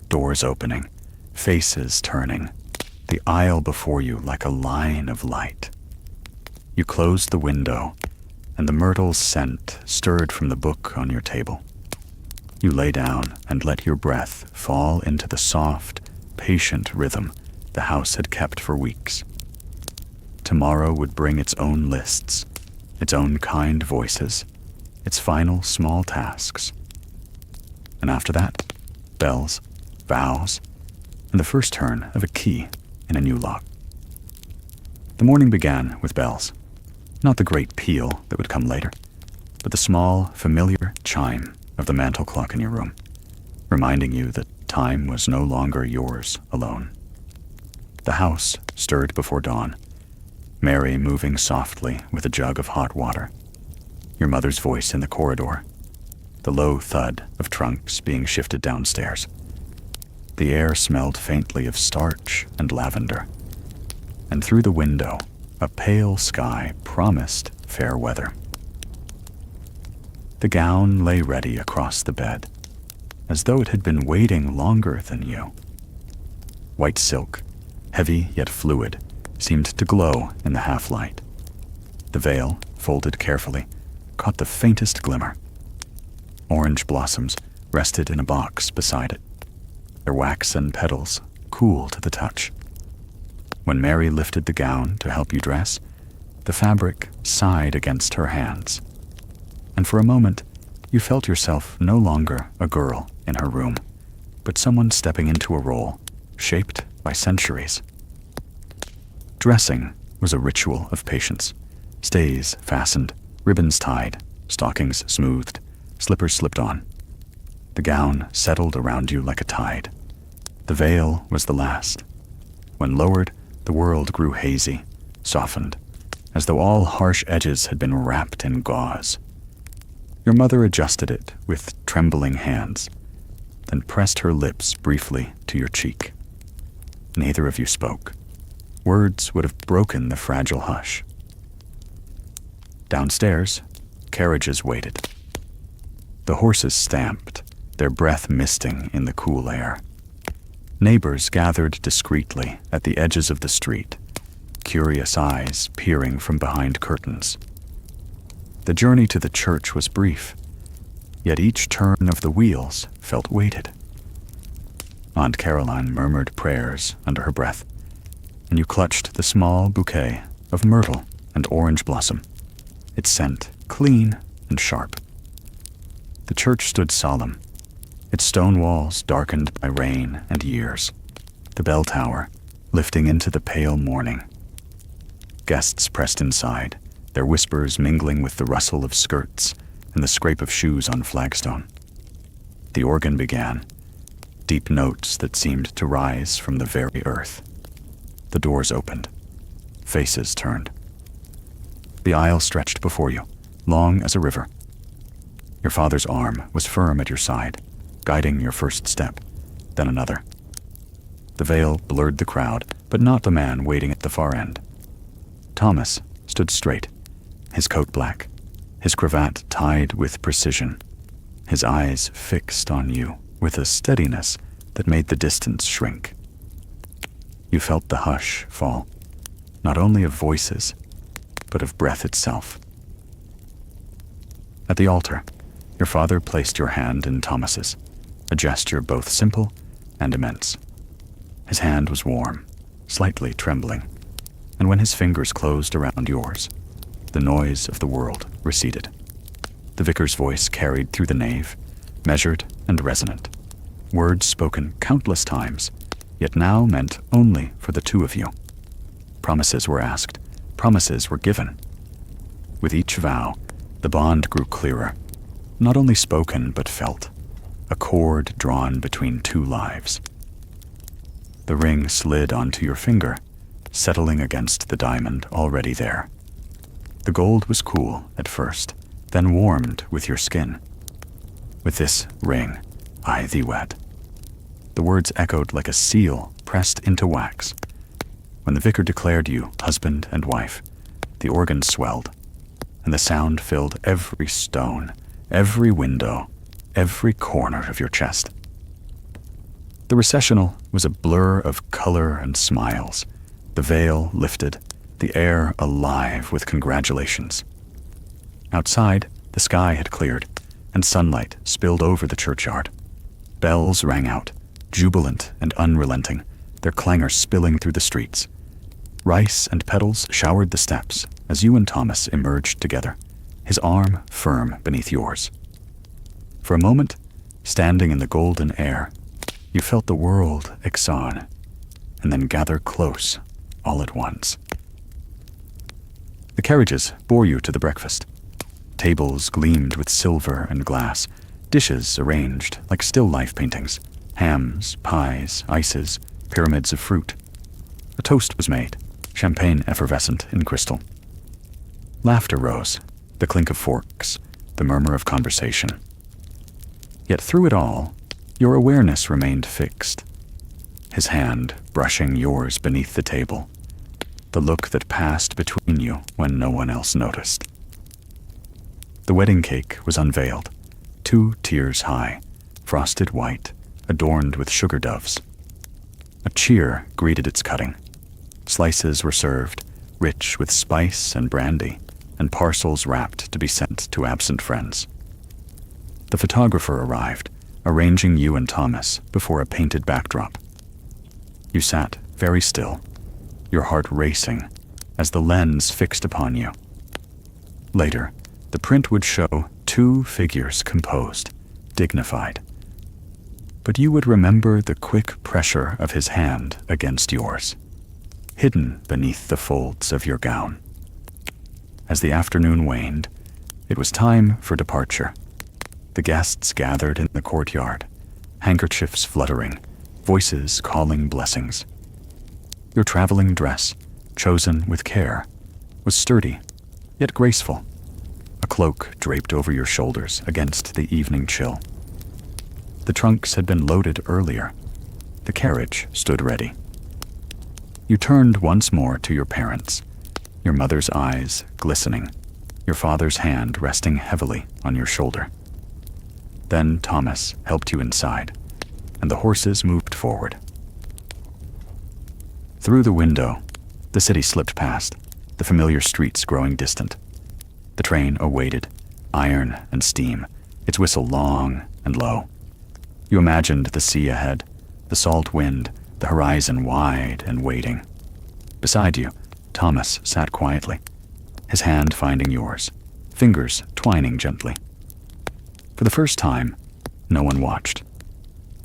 Doors opening, faces turning, the aisle before you like a line of light. You closed the window, and the myrtle's scent stirred from the book on your table. You lay down and let your breath fall into the soft, patient rhythm the house had kept for weeks. Tomorrow would bring its own lists, its own kind voices, its final small tasks. And after that, bells, vows, and the first turn of a key in a new lock. The morning began with bells. Not the great peal that would come later, but the small, familiar chime of the mantel clock in your room, reminding you that time was no longer yours alone. The house stirred before dawn, Mary moving softly with a jug of hot water, your mother's voice in the corridor, the low thud of trunks being shifted downstairs. The air smelled faintly of starch and lavender, and through the window, a pale sky promised fair weather. The gown lay ready across the bed, as though it had been waiting longer than you. White silk, heavy yet fluid, seemed to glow in the half-light. The veil, folded carefully, caught the faintest glimmer. Orange blossoms rested in a box beside it, their waxen petals cool to the touch. When Mary lifted the gown to help you dress, the fabric sighed against her hands, and for a moment you felt yourself no longer a girl in her room, but someone stepping into a role shaped by centuries. Dressing was a ritual of patience. Stays fastened, ribbons tied, stockings smoothed, slippers slipped on. The gown settled around you like a tide. The veil was the last. When lowered, the world grew hazy, softened, as though all harsh edges had been wrapped in gauze. Your mother adjusted it with trembling hands, then pressed her lips briefly to your cheek. Neither of you spoke. Words would have broken the fragile hush. Downstairs, carriages waited. The horses stamped, their breath misting in the cool air. Neighbors gathered discreetly at the edges of the street, curious eyes peering from behind curtains. The journey to the church was brief, yet each turn of the wheels felt weighted. Aunt Caroline murmured prayers under her breath, and you clutched the small bouquet of myrtle and orange blossom, its scent clean and sharp. The church stood solemn, its stone walls darkened by rain and years, the bell tower lifting into the pale morning. Guests pressed inside, their whispers mingling with the rustle of skirts and the scrape of shoes on flagstone. The organ began, deep notes that seemed to rise from the very earth. The doors opened. Faces turned. The aisle stretched before you, long as a river. Your father's arm was firm at your side, guiding your first step, then another. The veil blurred the crowd, but not the man waiting at the far end. Thomas stood straight, his coat black, his cravat tied with precision, his eyes fixed on you with a steadiness that made the distance shrink. You felt the hush fall, not only of voices, but of breath itself. At the altar, your father placed your hand in Thomas's, a gesture both simple and immense. His hand was warm, slightly trembling, and when his fingers closed around yours, the noise of the world receded. The vicar's voice carried through the nave, measured and resonant, words spoken countless times, yet now meant only for the two of you. Promises were asked, promises were given. With each vow, the bond grew clearer, not only spoken but felt, a cord drawn between two lives. The ring slid onto your finger, settling against the diamond already there. The gold was cool at first, then warmed with your skin. With this ring, I thee wed. The words echoed like a seal pressed into wax. When the vicar declared you husband and wife, the organ swelled, and the sound filled every stone, every window, every corner of your chest. The recessional was a blur of color and smiles, the veil lifted, the air alive with congratulations. Outside, the sky had cleared, and sunlight spilled over the churchyard. Bells rang out, jubilant and unrelenting, their clangor spilling through the streets. Rice and petals showered the steps as you and Thomas emerged together, his arm firm beneath yours. For a moment, standing in the golden air, you felt the world exon, and then gather close all at once. The carriages bore you to the breakfast. Tables gleamed with silver and glass, dishes arranged like still life paintings, hams, pies, ices, pyramids of fruit. A toast was made, champagne effervescent in crystal. Laughter rose, the clink of forks, the murmur of conversation. Yet through it all, your awareness remained fixed. His hand brushing yours beneath the table, the look that passed between you when no one else noticed. The wedding cake was unveiled, 2 tiers high, frosted white, adorned with sugar doves. A cheer greeted its cutting. Slices were served, rich with spice and brandy, and parcels wrapped to be sent to absent friends. The photographer arrived, arranging you and Thomas before a painted backdrop. You sat very still, your heart racing as the lens fixed upon you. Later, the print would show 2 figures composed, dignified. But you would remember the quick pressure of his hand against yours, hidden beneath the folds of your gown. As the afternoon waned, it was time for departure. The guests gathered in the courtyard, handkerchiefs fluttering, voices calling blessings. Your traveling dress, chosen with care, was sturdy, yet graceful, a cloak draped over your shoulders against the evening chill. The trunks had been loaded earlier. The carriage stood ready. You turned once more to your parents, your mother's eyes glistening, your father's hand resting heavily on your shoulder. Then Thomas helped you inside, and the horses moved forward. Through the window, the city slipped past, the familiar streets growing distant. The train awaited, iron and steam, its whistle long and low. You imagined the sea ahead, the salt wind, the horizon wide and waiting. Beside you, Thomas sat quietly, his hand finding yours, fingers twining gently. For the first time, no one watched.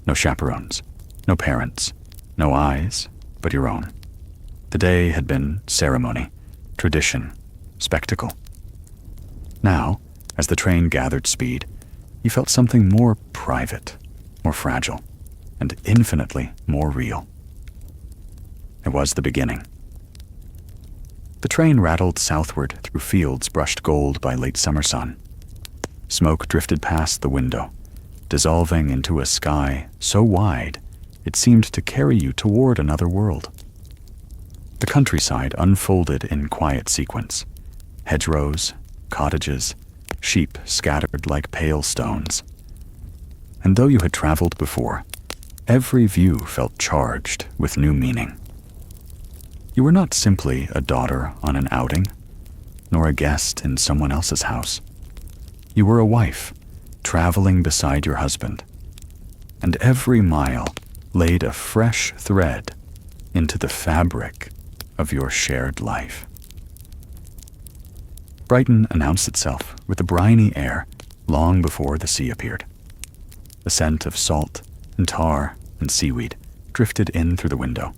No chaperones, no parents, no eyes but your own. The day had been ceremony, tradition, spectacle. Now, as the train gathered speed, you felt something more private, more fragile, and infinitely more real. It was the beginning. The train rattled southward through fields brushed gold by late summer sun. Smoke drifted past the window, dissolving into a sky so wide it seemed to carry you toward another world. The countryside unfolded in quiet sequence. Hedgerows, cottages, sheep scattered like pale stones. And though you had traveled before, every view felt charged with new meaning. You were not simply a daughter on an outing, nor a guest in someone else's house. You were a wife, traveling beside your husband, and every mile laid a fresh thread into the fabric of your shared life. Brighton announced itself with a briny air long before the sea appeared. The scent of salt and tar and seaweed drifted in through the window,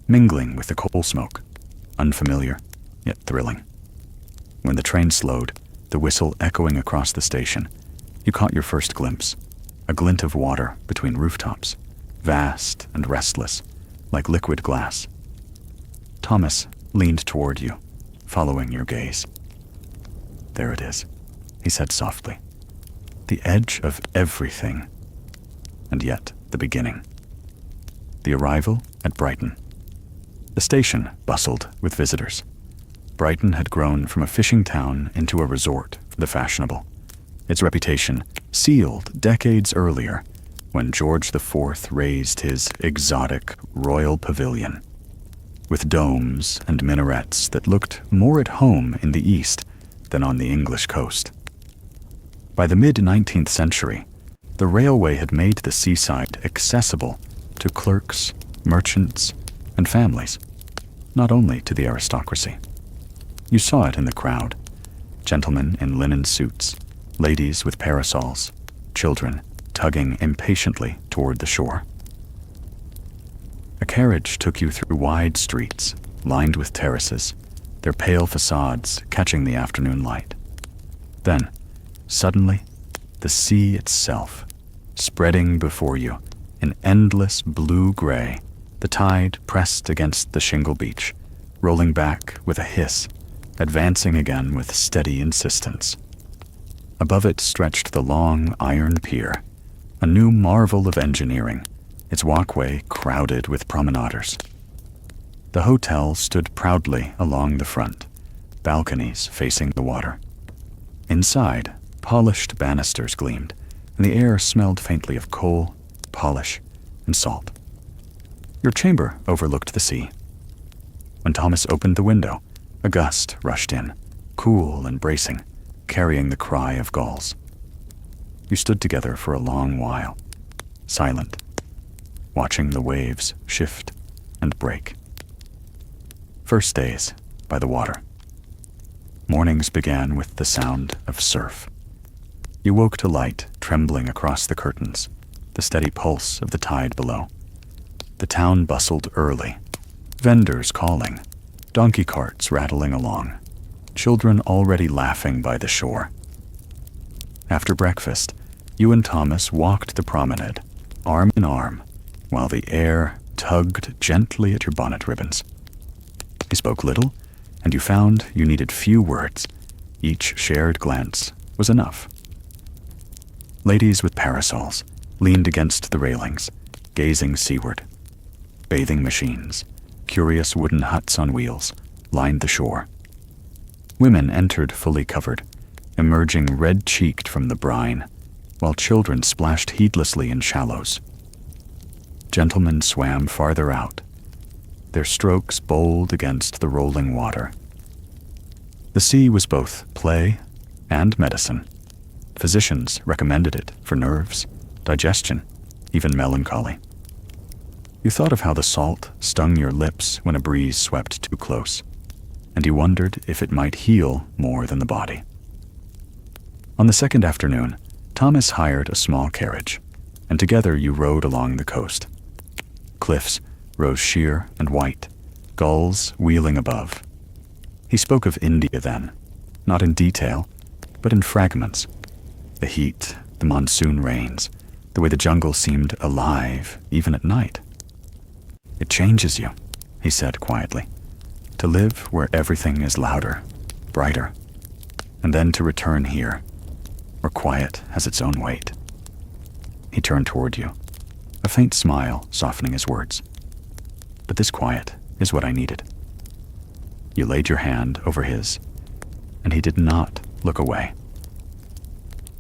mingling with the coal smoke, unfamiliar yet thrilling. When the train slowed, the whistle echoing across the station, you caught your first glimpse, a glint of water between rooftops, vast and restless, like liquid glass. Thomas leaned toward you, following your gaze. "There it is," he said softly. "The edge of everything, and yet the beginning." The arrival at Brighton. The station bustled with visitors. Brighton had grown from a fishing town into a resort for the fashionable, its reputation sealed decades earlier when George IV raised his exotic royal pavilion, with domes and minarets that looked more at home in the East than on the English coast. By the mid-19th century, the railway had made the seaside accessible to clerks, merchants, and families, not only to the aristocracy. You saw it in the crowd, gentlemen in linen suits, ladies with parasols, children tugging impatiently toward the shore. A carriage took you through wide streets, lined with terraces, their pale facades catching the afternoon light. Then, suddenly, the sea itself, spreading before you in endless blue-gray, the tide pressed against the shingle beach, rolling back with a hiss, advancing again with steady insistence. Above it stretched the long iron pier, a new marvel of engineering, its walkway crowded with promenaders. The hotel stood proudly along the front, balconies facing the water. Inside, polished banisters gleamed, and the air smelled faintly of coal, polish, and salt. Your chamber overlooked the sea. When Thomas opened the window, a gust rushed in, cool and bracing, carrying the cry of gulls. You stood together for a long while, silent, watching the waves shift and break. First days by the water. Mornings began with the sound of surf. You woke to light trembling across the curtains, the steady pulse of the tide below. The town bustled early, vendors calling, donkey carts rattling along, children already laughing by the shore. After breakfast, you and Thomas walked the promenade, arm in arm, while the air tugged gently at your bonnet ribbons. He spoke little, and you found you needed few words. Each shared glance was enough. Ladies with parasols leaned against the railings, gazing seaward. Bathing machines, curious wooden huts on wheels, lined the shore. Women entered fully covered, emerging red-cheeked from the brine, while children splashed heedlessly in shallows. Gentlemen swam farther out, their strokes bowled against the rolling water. The sea was both play and medicine. Physicians recommended it for nerves, digestion, even melancholy. You thought of how the salt stung your lips when a breeze swept too close, and you wondered if it might heal more than the body. On the second afternoon, Thomas hired a small carriage, and together you rode along the coast. Cliffs rose sheer and white, gulls wheeling above. He spoke of India then, not in detail, but in fragments. The heat, the monsoon rains, the way the jungle seemed alive even at night. It changes you, he said quietly, to live where everything is louder, brighter, and then to return here, where quiet has its own weight. He turned toward you, a faint smile softening his words. But this quiet is what I needed. You laid your hand over his, and he did not look away.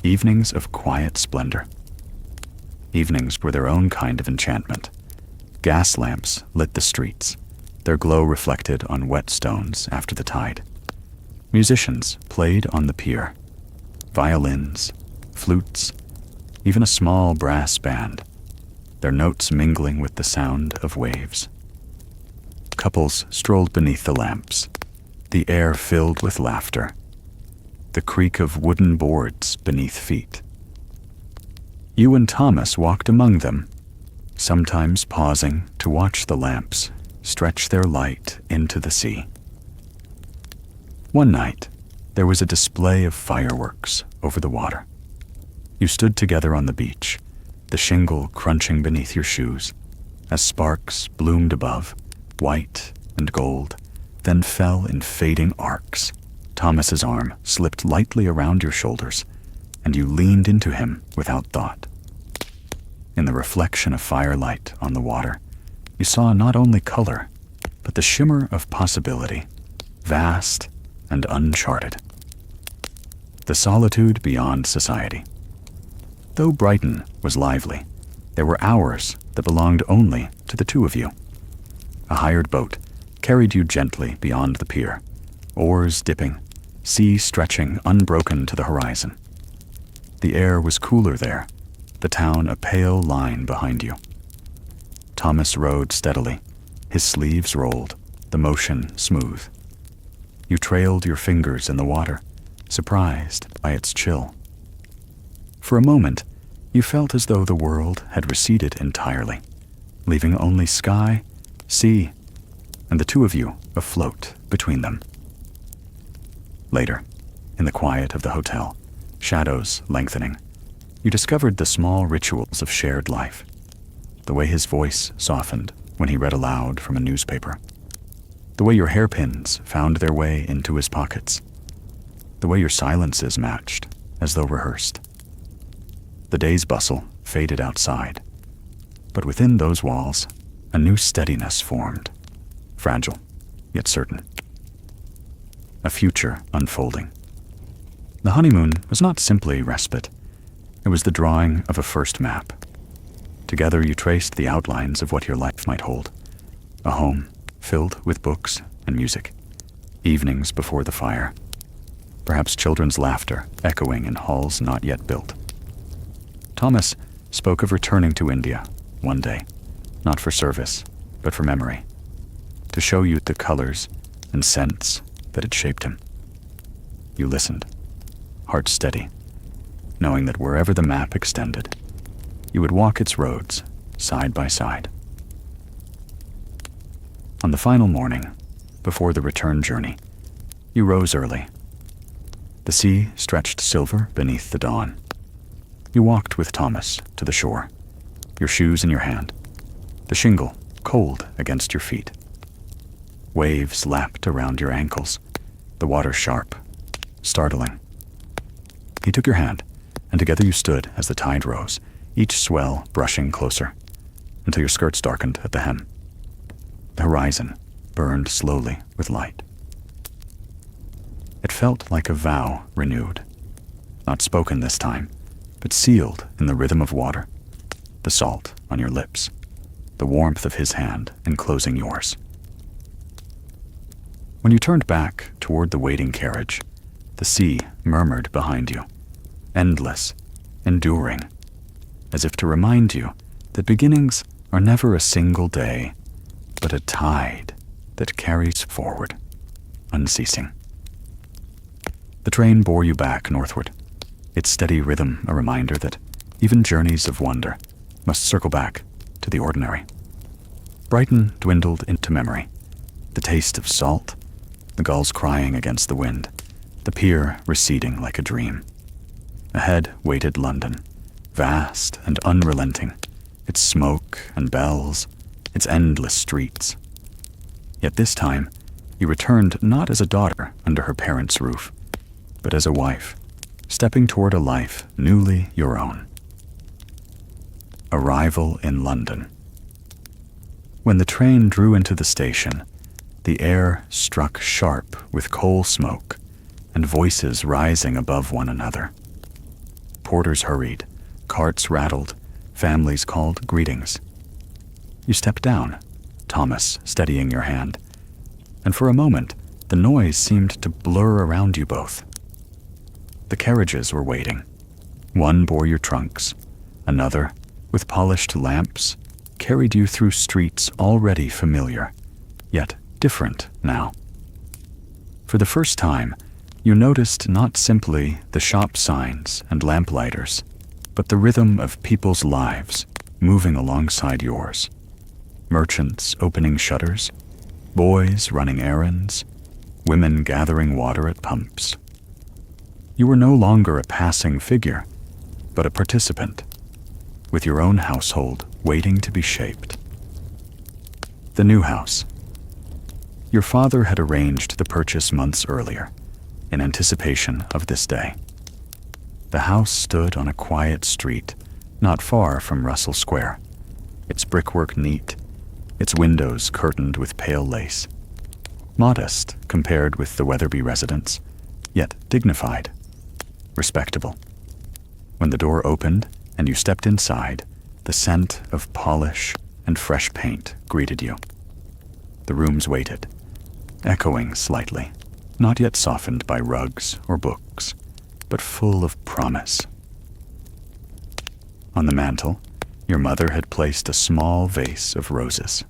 Evenings of quiet splendor. Evenings were their own kind of enchantment. Gas lamps lit the streets, their glow reflected on wet stones after the tide. Musicians played on the pier. Violins, flutes, even a small brass band, their notes mingling with the sound of waves. Couples strolled beneath the lamps, the air filled with laughter, the creak of wooden boards beneath feet. You and Thomas walked among them, sometimes pausing to watch the lamps stretch their light into the sea. One night, there was a display of fireworks over the water. You stood together on the beach, the shingle crunching beneath your shoes, as sparks bloomed above, white and gold, then fell in fading arcs. Thomas's arm slipped lightly around your shoulders, and you leaned into him without thought. In the reflection of firelight on the water, you saw not only color, but the shimmer of possibility, vast and uncharted. The solitude beyond society. Though Brighton was lively, there were hours that belonged only to the two of you. A hired boat carried you gently beyond the pier, oars dipping, sea stretching unbroken to the horizon. The air was cooler there, the town a pale line behind you. Thomas rowed steadily, his sleeves rolled, the motion smooth. You trailed your fingers in the water, surprised by its chill. For a moment, you felt as though the world had receded entirely, leaving only sky, sea, and the two of you afloat between them. Later, in the quiet of the hotel, shadows lengthening, you discovered the small rituals of shared life, the way his voice softened when he read aloud from a newspaper, the way your hairpins found their way into his pockets, the way your silences matched as though rehearsed. The day's bustle faded outside. But within those walls, a new steadiness formed, fragile, yet certain. A future unfolding. The honeymoon was not simply respite. It was the drawing of a first map. Together you traced the outlines of what your life might hold. A home filled with books and music. Evenings before the fire. Perhaps children's laughter echoing in halls not yet built. Thomas spoke of returning to India one day, not for service, but for memory, to show you the colors and scents that had shaped him. You listened, heart steady, knowing that wherever the map extended, you would walk its roads side by side. On the final morning, before the return journey, you rose early. The sea stretched silver beneath the dawn. You walked with Thomas to the shore, your shoes in your hand, the shingle cold against your feet. Waves lapped around your ankles, the water sharp, startling. He took your hand, and together you stood as the tide rose, each swell brushing closer, until your skirts darkened at the hem. The horizon burned slowly with light. It felt like a vow renewed, not spoken this time, but sealed in the rhythm of water, the salt on your lips, the warmth of his hand enclosing yours. When you turned back toward the waiting carriage, the sea murmured behind you, endless, enduring, as if to remind you that beginnings are never a single day, but a tide that carries forward, unceasing. The train bore you back northward, its steady rhythm a reminder that even journeys of wonder must circle back to the ordinary. Brighton dwindled into memory, the taste of salt, the gulls crying against the wind, the pier receding like a dream. Ahead waited London, vast and unrelenting, its smoke and bells, its endless streets. Yet this time, you returned not as a daughter under her parents' roof, but as a wife, stepping toward a life newly your own. Arrival in London. When the train drew into the station, the air struck sharp with coal smoke and voices rising above one another. Porters hurried, carts rattled, families called greetings. You stepped down, Thomas steadying your hand, and for a moment the noise seemed to blur around you both. The carriages were waiting. One bore your trunks, another, with polished lamps, carried you through streets already familiar, yet different now. For the first time, you noticed not simply the shop signs and lamplighters, but the rhythm of people's lives moving alongside yours. Merchants opening shutters, boys running errands, women gathering water at pumps. You were no longer a passing figure, but a participant, with your own household waiting to be shaped. The new house. Your father had arranged the purchase months earlier, in anticipation of this day. The house stood on a quiet street, not far from Russell Square, its brickwork neat, its windows curtained with pale lace. Modest compared with the Weatherby residence, yet dignified, respectable. When the door opened and you stepped inside, the scent of polish and fresh paint greeted you. The rooms waited, echoing slightly, not yet softened by rugs or books, but full of promise. On the mantel, your mother had placed a small vase of roses.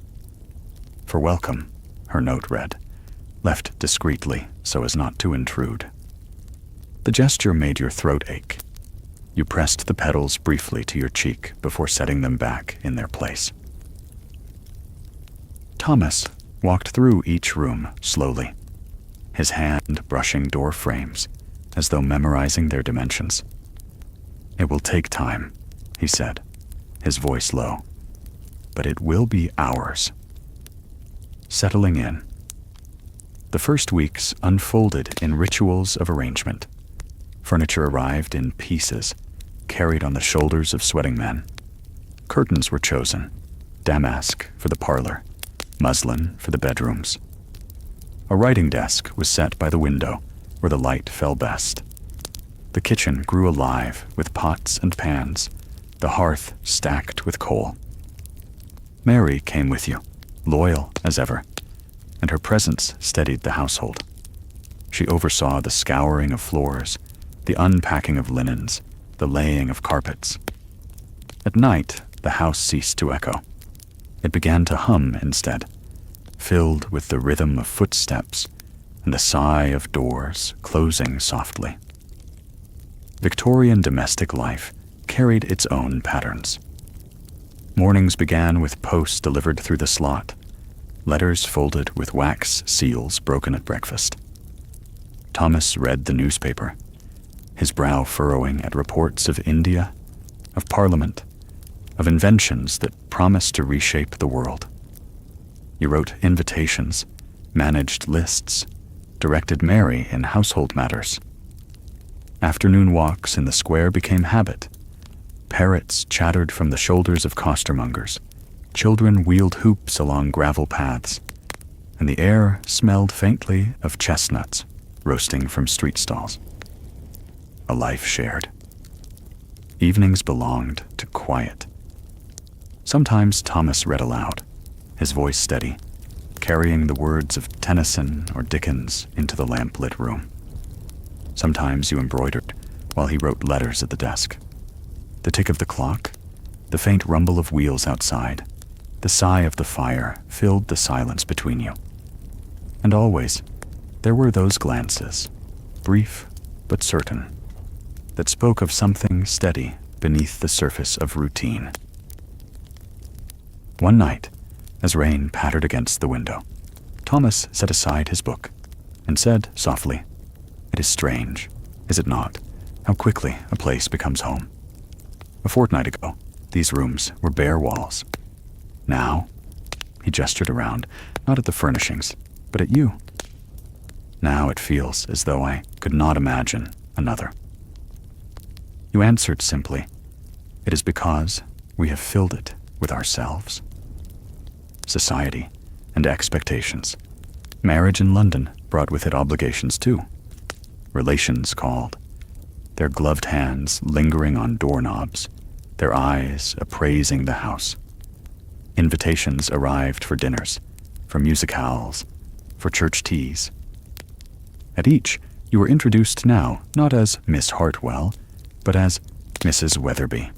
For welcome, her note read, left discreetly so as not to intrude. The gesture made your throat ache. You pressed the petals briefly to your cheek before setting them back in their place. Thomas walked through each room slowly, his hand brushing door frames as though memorizing their dimensions. "It will take time," he said, his voice low, "but it will be ours." Settling in. The first weeks unfolded in rituals of arrangement. Furniture arrived in pieces, carried on the shoulders of sweating men. Curtains were chosen, damask for the parlor, muslin for the bedrooms. A writing desk was set by the window where the light fell best. The kitchen grew alive with pots and pans, the hearth stacked with coal. Mary came with you, loyal as ever, and her presence steadied the household. She oversaw the scouring of floors, the unpacking of linens, the laying of carpets. At night, the house ceased to echo. It began to hum instead, filled with the rhythm of footsteps and the sigh of doors closing softly. Victorian domestic life carried its own patterns. Mornings began with post delivered through the slot, letters folded with wax seals broken at breakfast. Thomas read the newspaper, his brow furrowing at reports of India, of Parliament, of inventions that promised to reshape the world. You wrote invitations, managed lists, directed Mary in household matters. Afternoon walks in the square became habit. Parrots chattered from the shoulders of costermongers. Children wheeled hoops along gravel paths, and the air smelled faintly of chestnuts roasting from street stalls. A life shared. Evenings belonged to quiet. Sometimes Thomas read aloud, his voice steady, carrying the words of Tennyson or Dickens into the lamp-lit room. Sometimes you embroidered while he wrote letters at the desk. The tick of the clock, the faint rumble of wheels outside, the sigh of the fire filled the silence between you. And always, there were those glances, brief but certain, that spoke of something steady beneath the surface of routine. One night, as rain pattered against the window, Thomas set aside his book and said softly, "It is strange, is it not, how quickly a place becomes home? A fortnight ago, these rooms were bare walls. Now," he gestured around, not at the furnishings, but at you. "Now it feels as though I could not imagine another." You answered simply, "It is because we have filled it with ourselves." Society and expectations. Marriage in London brought with it obligations too. Relations called, their gloved hands lingering on doorknobs, their eyes appraising the house. Invitations arrived for dinners, for musicales, for church teas. At each, you were introduced now not as Miss Hartwell, but as Mrs. Weatherby.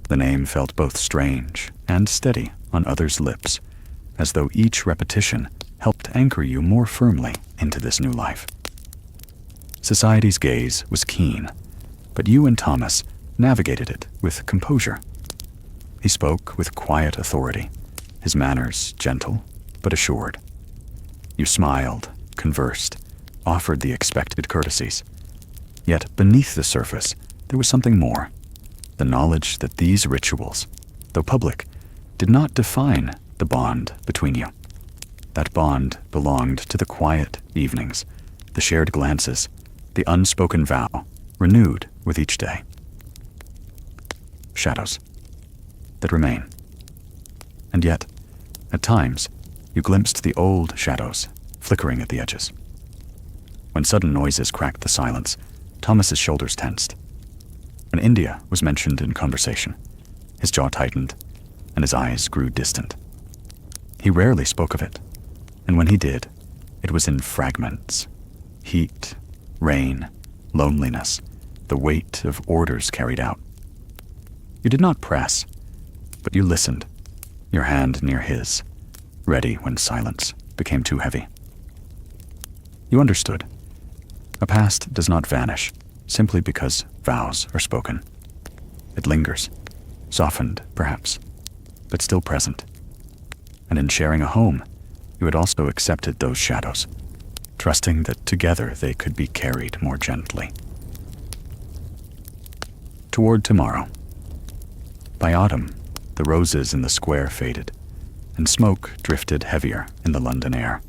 The name felt both strange and steady on others' lips, as though each repetition helped anchor you more firmly into this new life. Society's gaze was keen, but you and Thomas navigated it with composure. He spoke with quiet authority, his manners gentle but assured. You smiled, conversed, offered the expected courtesies. Yet beneath the surface, there was something more, the knowledge that these rituals, though public, did not define the bond between you. That bond belonged to the quiet evenings, the shared glances, the unspoken vow, renewed with each day. Shadows that remain. And yet, at times, you glimpsed the old shadows flickering at the edges. When sudden noises cracked the silence, Thomas's shoulders tensed. When India was mentioned in conversation, his jaw tightened and his eyes grew distant. He rarely spoke of it, and when he did, it was in fragments. Heat, rain, loneliness, the weight of orders carried out. You did not press, but you listened, your hand near his, ready when silence became too heavy. You understood. A past does not vanish simply because vows are spoken. It lingers, softened perhaps, but still present. And in sharing a home, you had also accepted those shadows, trusting that together they could be carried more gently. Toward tomorrow. By autumn, the roses in the square faded, and smoke drifted heavier in the London air.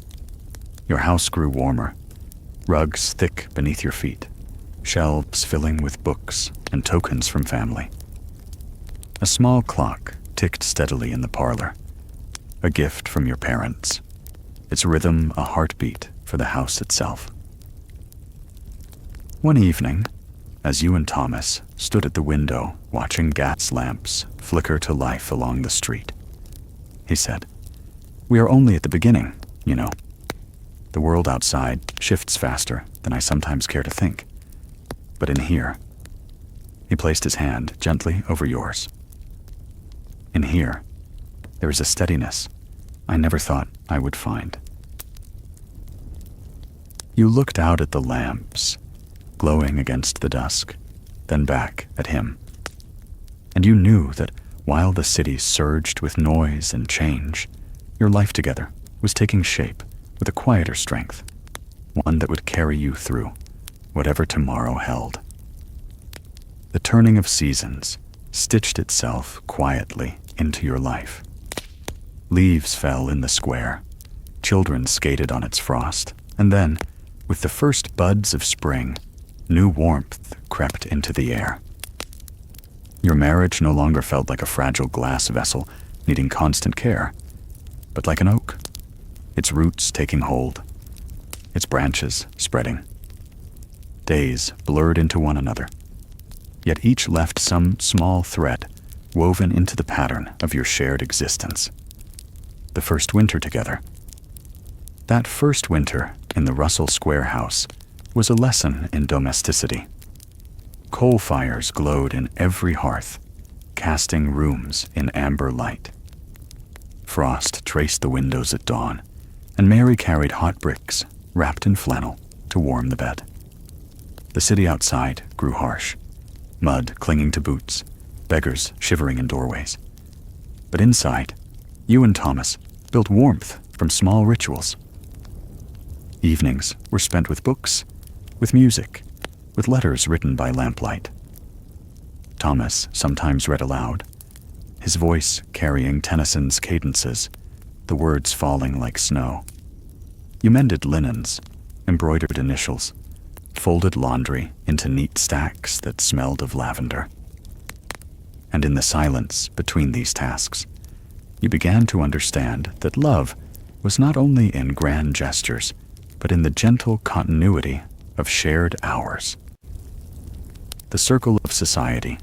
Your house grew warmer, rugs thick beneath your feet, shelves filling with books and tokens from family. A small clock ticked steadily in the parlor, a gift from your parents, its rhythm a heartbeat for the house itself. One evening, as you and Thomas stood at the window watching gas lamps flicker to life along the street, he said, "We are only at the beginning, you know. The world outside shifts faster than I sometimes care to think. But in here," he placed his hand gently over yours, "in here, there is a steadiness I never thought I would find." You looked out at the lamps, glowing against the dusk, then back at him. And you knew that while the city surged with noise and change, your life together was taking shape with a quieter strength, one that would carry you through whatever tomorrow held. The turning of seasons stitched itself quietly into your life. Leaves fell in the square, children skated on its frost, and then, with the first buds of spring, new warmth crept into the air. Your marriage no longer felt like a fragile glass vessel needing constant care, but like an oak, its roots taking hold, its branches spreading. Days blurred into one another, yet each left some small thread woven into the pattern of your shared existence. The first winter together. That first winter in the Russell Square house was a lesson in domesticity. Coal fires glowed in every hearth, casting rooms in amber light. Frost traced the windows at dawn, and Mary carried hot bricks wrapped in flannel to warm the bed. The city outside grew harsh, mud clinging to boots, beggars shivering in doorways. But inside, you and Thomas built warmth from small rituals. Evenings were spent with books, with music, with letters written by lamplight. Thomas sometimes read aloud, his voice carrying Tennyson's cadences, the words falling like snow. You mended linens, embroidered initials, folded laundry into neat stacks that smelled of lavender. And in the silence between these tasks, you began to understand that love was not only in grand gestures, but in the gentle continuity of shared hours. The circle of society,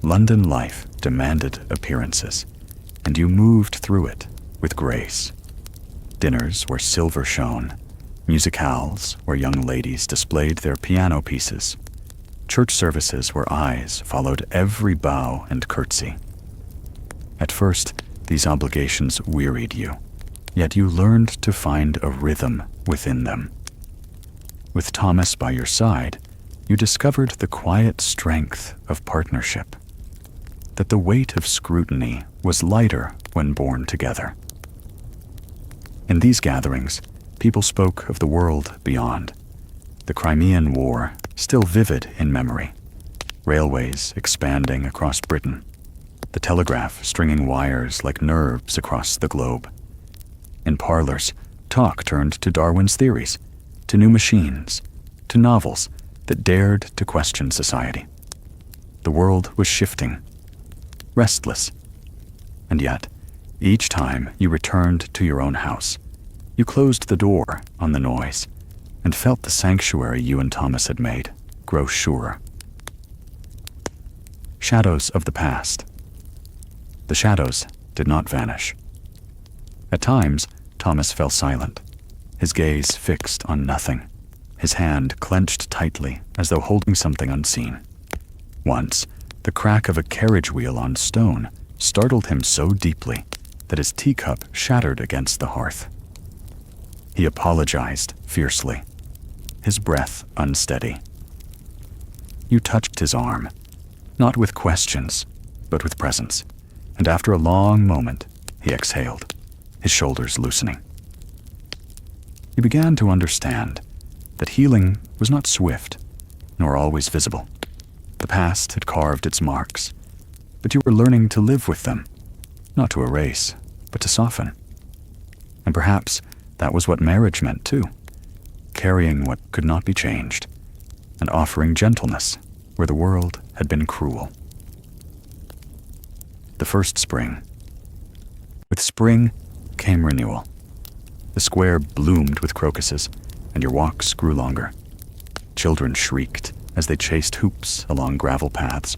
London life, demanded appearances, and you moved through it with grace. Dinners where silver shone, musicales where young ladies displayed their piano pieces, church services where eyes followed every bow and curtsy. At first, these obligations wearied you, yet you learned to find a rhythm within them. With Thomas by your side, you discovered the quiet strength of partnership, that the weight of scrutiny was lighter when borne together. In these gatherings, people spoke of the world beyond, the Crimean War still vivid in memory, railways expanding across Britain, the telegraph stringing wires like nerves across the globe. In parlors, talk turned to Darwin's theories, to new machines, to novels that dared to question society. The world was shifting, restless, and yet, each time you returned to your own house, you closed the door on the noise and felt the sanctuary you and Thomas had made grow surer. Shadows of the past. The shadows did not vanish. At times, Thomas fell silent, his gaze fixed on nothing, his hand clenched tightly as though holding something unseen. Once, the crack of a carriage wheel on stone startled him so deeply that his teacup shattered against the hearth. He apologized fiercely, his breath unsteady. You touched his arm, not with questions, but with presence, and after a long moment, he exhaled, his shoulders loosening. You began to understand that healing was not swift, nor always visible. The past had carved its marks, but you were learning to live with them, not to erase, but to soften. And perhaps that was what marriage meant too, carrying what could not be changed, and offering gentleness where the world had been cruel. The first spring. With spring came renewal. The square bloomed with crocuses, and your walks grew longer. Children shrieked as they chased hoops along gravel paths,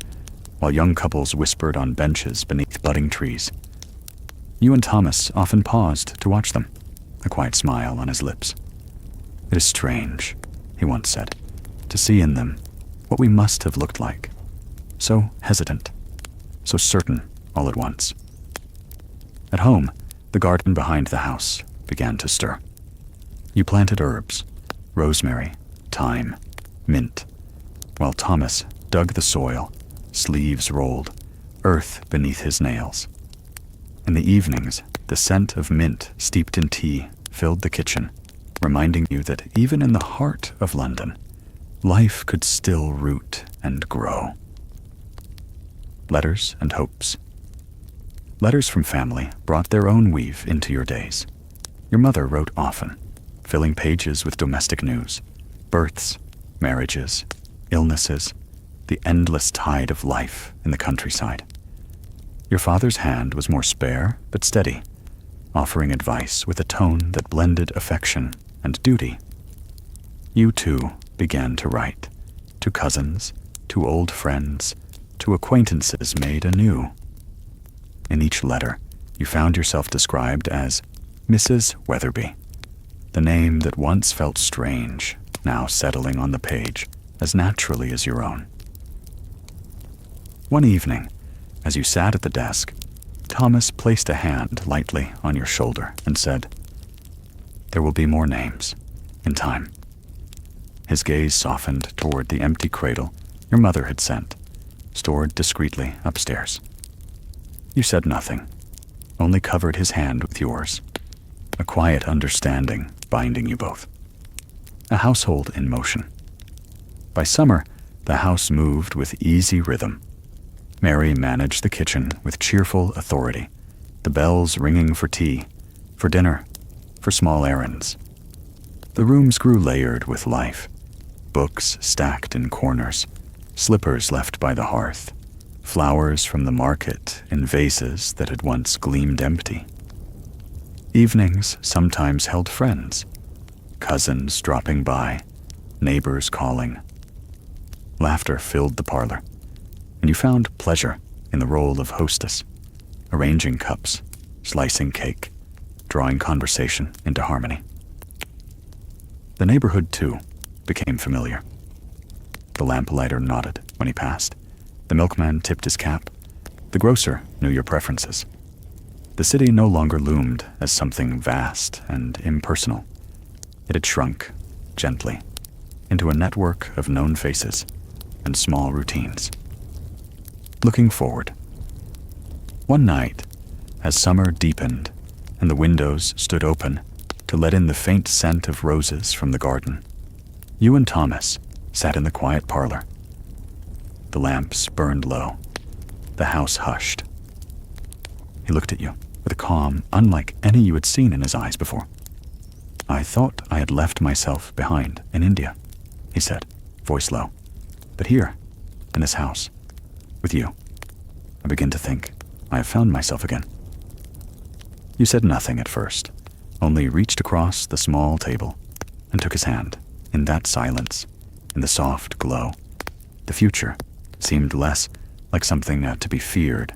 while young couples whispered on benches beneath budding trees. You and Thomas often paused to watch them, a quiet smile on his lips. "It is strange," he once said, "to see in them what we must have looked like. So hesitant, so certain all at once." At home, the garden behind the house began to stir. You planted herbs, rosemary, thyme, mint, while Thomas dug the soil, sleeves rolled, earth beneath his nails. In the evenings, the scent of mint steeped in tea filled the kitchen, reminding you that even in the heart of London, life could still root and grow. Letters and hopes. Letters from family brought their own weave into your days. Your mother wrote often, filling pages with domestic news, births, marriages, illnesses, the endless tide of life in the countryside. Your father's hand was more spare but steady, offering advice with a tone that blended affection and duty. You too began to write, to cousins, to old friends, to acquaintances made anew. In each letter, you found yourself described as Mrs. Weatherby, the name that once felt strange, now settling on the page as naturally as your own. One evening, as you sat at the desk, Thomas placed a hand lightly on your shoulder and said, "There will be more names, in time." His gaze softened toward the empty cradle your mother had sent, stored discreetly upstairs. You said nothing, only covered his hand with yours, a quiet understanding binding you both. A household in motion. By summer, the house moved with easy rhythm. Mary managed the kitchen with cheerful authority, the bells ringing for tea, for dinner, for small errands. The rooms grew layered with life, books stacked in corners, slippers left by the hearth, flowers from the market in vases that had once gleamed empty. Evenings sometimes held friends, cousins dropping by, neighbors calling. Laughter filled the parlor, and you found pleasure in the role of hostess, arranging cups, slicing cake, drawing conversation into harmony. The neighborhood, too, became familiar. The lamplighter nodded when he passed. The milkman tipped his cap. The grocer knew your preferences. The city no longer loomed as something vast and impersonal. It had shrunk, gently, into a network of known faces and small routines. Looking forward. One night, as summer deepened and the windows stood open to let in the faint scent of roses from the garden, you and Thomas sat in the quiet parlor. The lamps burned low. The house hushed. He looked at you with a calm unlike any you had seen in his eyes before. "I thought I had left myself behind in India," he said, voice low. "But here, in this house, with you, I begin to think I have found myself again." You said nothing at first, only reached across the small table and took his hand. In that silence, in the soft glow, the future seemed less like something to be feared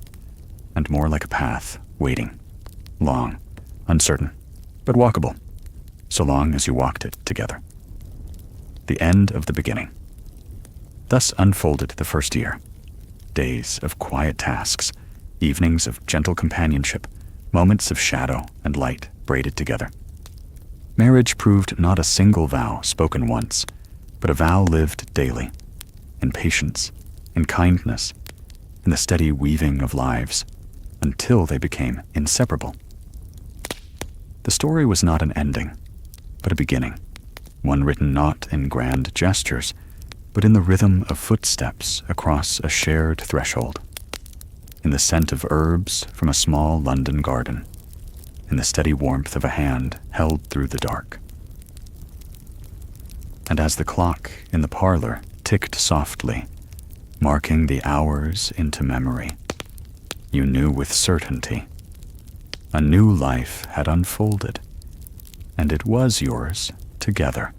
and more like a path waiting, long, uncertain, but walkable, so long as you walked it together. The end of the beginning. Thus unfolded the first year. Days of quiet tasks, evenings of gentle companionship, moments of shadow and light braided together. Marriage proved not a single vow spoken once, but a vow lived daily, in patience, in kindness, in the steady weaving of lives, until they became inseparable. The story was not an ending, but a beginning, one written not in grand gestures, but in the rhythm of footsteps across a shared threshold, in the scent of herbs from a small London garden, in the steady warmth of a hand held through the dark. And as the clock in the parlor ticked softly, marking the hours into memory. You knew with certainty. A new life had unfolded, and it was yours together.